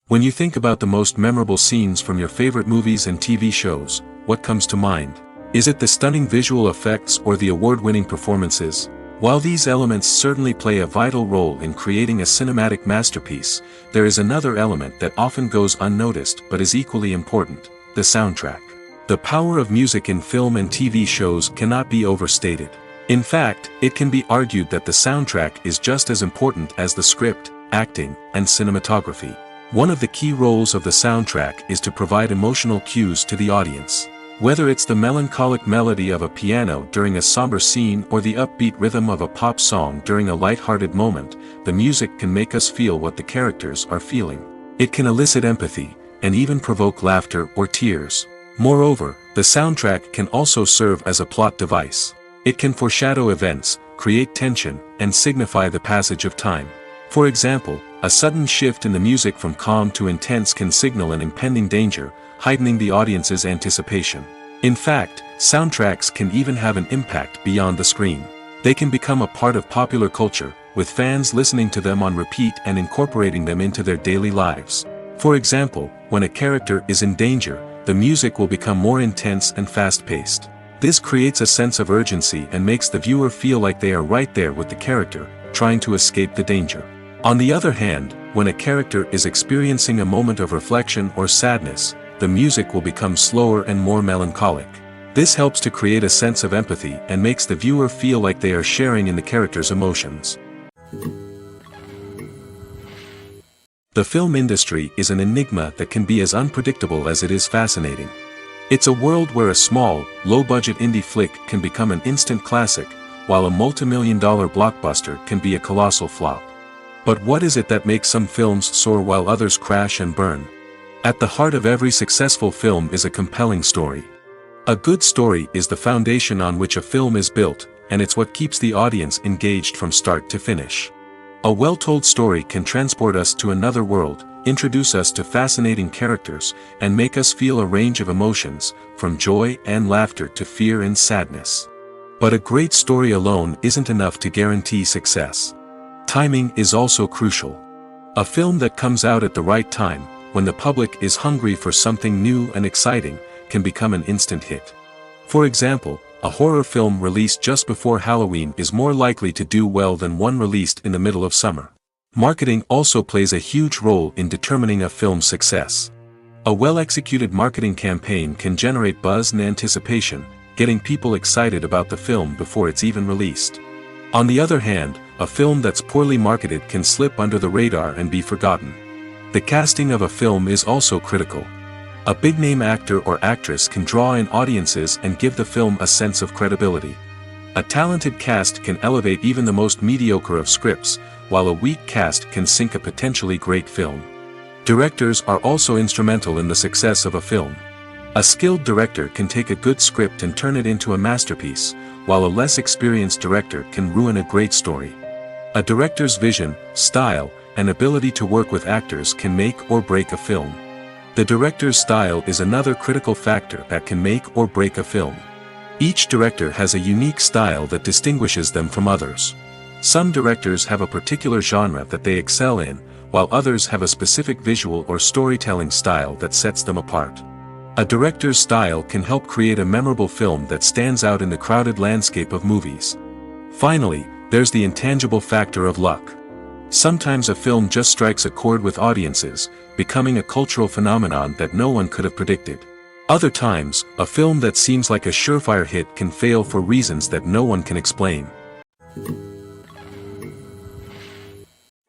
A: When you think about the most memorable scenes from your favorite movies and TV shows, what comes to mind? Is it the stunning visual effects or the award-winning performances? While these elements certainly play a vital role in creating a cinematic masterpiece, there is another element that often goes unnoticed but is equally important: the soundtrack. The power of music in film and TV shows cannot be overstated. In fact, it can be argued that the soundtrack is just as important as the script, acting, and cinematography. One of the key roles of the soundtrack is to provide emotional cues to the audience. Whether it's the melancholic melody of a piano during a somber scene or the upbeat rhythm of a pop song during a light-hearted moment, the music can make us feel what the characters are feeling. It can elicit empathy, and even provoke laughter or tears. Moreover, the soundtrack can also serve as a plot device. It can foreshadow events, create tension, and signify the passage of time. For example, a sudden shift in the music from calm to intense can signal an impending danger, heightening the audience's anticipation. In fact, soundtracks can even have an impact beyond the screen. They can become a part of popular culture, with fans listening to them on repeat and incorporating them into their daily lives. For example, when a character is in danger, the music will become more intense and fast-paced. This creates a sense of urgency and makes the viewer feel like they are right there with the character, trying to escape the danger. On the other hand, when a character is experiencing a moment of reflection or sadness, the music will become slower and more melancholic. This helps to create a sense of empathy and makes the viewer feel like they are sharing in the character's emotions. The film industry is an enigma that can be as unpredictable as it is fascinating. It's a world where a small, low-budget indie flick can become an instant classic, while a multi-million-dollar blockbuster can be a colossal flop. But what is it that makes some films soar while others crash and burn? At the heart of every successful film is a compelling story. A good story is the foundation on which a film is built, and it's what keeps the audience engaged from start to finish. A well-told story can transport us to another world, introduce us to fascinating characters, and make us feel a range of emotions, from joy and laughter to fear and sadness. But a great story alone isn't enough to guarantee success. Timing is also crucial. A film that comes out at the right time, when the public is hungry for something new and exciting, can become an instant hit. For example, a horror film released just before Halloween is more likely to do well than one released in the middle of summer. Marketing also plays a huge role in determining a film's success. A well-executed marketing campaign can generate buzz and anticipation, getting people excited about the film before it's even released. On the other hand, a film that's poorly marketed can slip under the radar and be forgotten. The casting of a film is also critical. A big-name actor or actress can draw in audiences and give the film a sense of credibility. A talented cast can elevate even the most mediocre of scripts, while a weak cast can sink a potentially great film. Directors are also instrumental in the success of a film. A skilled director can take a good script and turn it into a masterpiece, while a less experienced director can ruin a great story. A director's vision, style, and ability to work with actors can make or break a film. The director's style is another critical factor that can make or break a film. Each director has a unique style that distinguishes them from others. Some directors have a particular genre that they excel in, while others have a specific visual or storytelling style that sets them apart. A director's style can help create a memorable film that stands out in the crowded landscape of movies. Finally, there's the intangible factor of luck. Sometimes a film just strikes a chord with audiences, becoming a cultural phenomenon that no one could have predicted. Other times, a film that seems like a surefire hit can fail for reasons that no one can explain.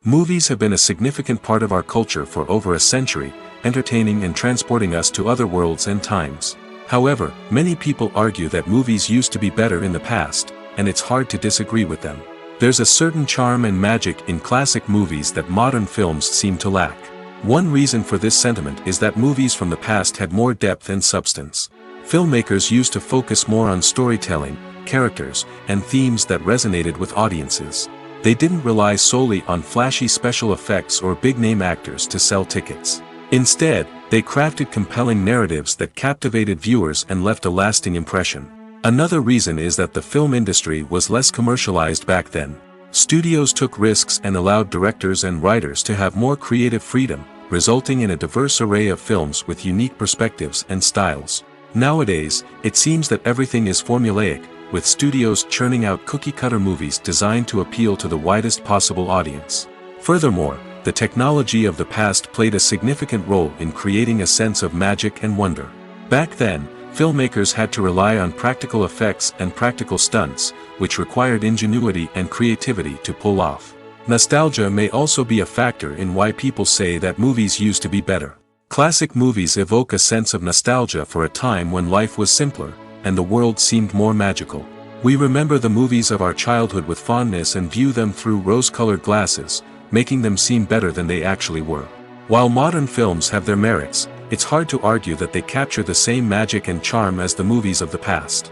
A: Movies have been a significant part of our culture for over a century, entertaining and transporting us to other worlds and times. However, many people argue that movies used to be better in the past, and it's hard to disagree with them. There's a certain charm and magic in classic movies that modern films seem to lack. One reason for this sentiment is that movies from the past had more depth and substance. Filmmakers used to focus more on storytelling, characters, and themes that resonated with audiences. They didn't rely solely on flashy special effects or big-name actors to sell tickets. Instead, they crafted compelling narratives that captivated viewers and left a lasting impression. Another reason is that the film industry was less commercialized back then. Studios took risks and allowed directors and writers to have more creative freedom, resulting in a diverse array of films with unique perspectives and styles. Nowadays, it seems that everything is formulaic, with studios churning out cookie-cutter movies designed to appeal to the widest possible audience. Furthermore, the technology of the past played a significant role in creating a sense of magic and wonder. Back then, filmmakers had to rely on practical effects and practical stunts, which required ingenuity and creativity to pull off. Nostalgia may also be a factor in why people say that movies used to be better. Classic movies evoke a sense of nostalgia for a time when life was simpler, and the world seemed more magical. We remember the movies of our childhood with fondness and view them through rose-colored glasses, making them seem better than they actually were. While modern films have their merits, it's hard to argue that they capture the same magic and charm as the movies of the past.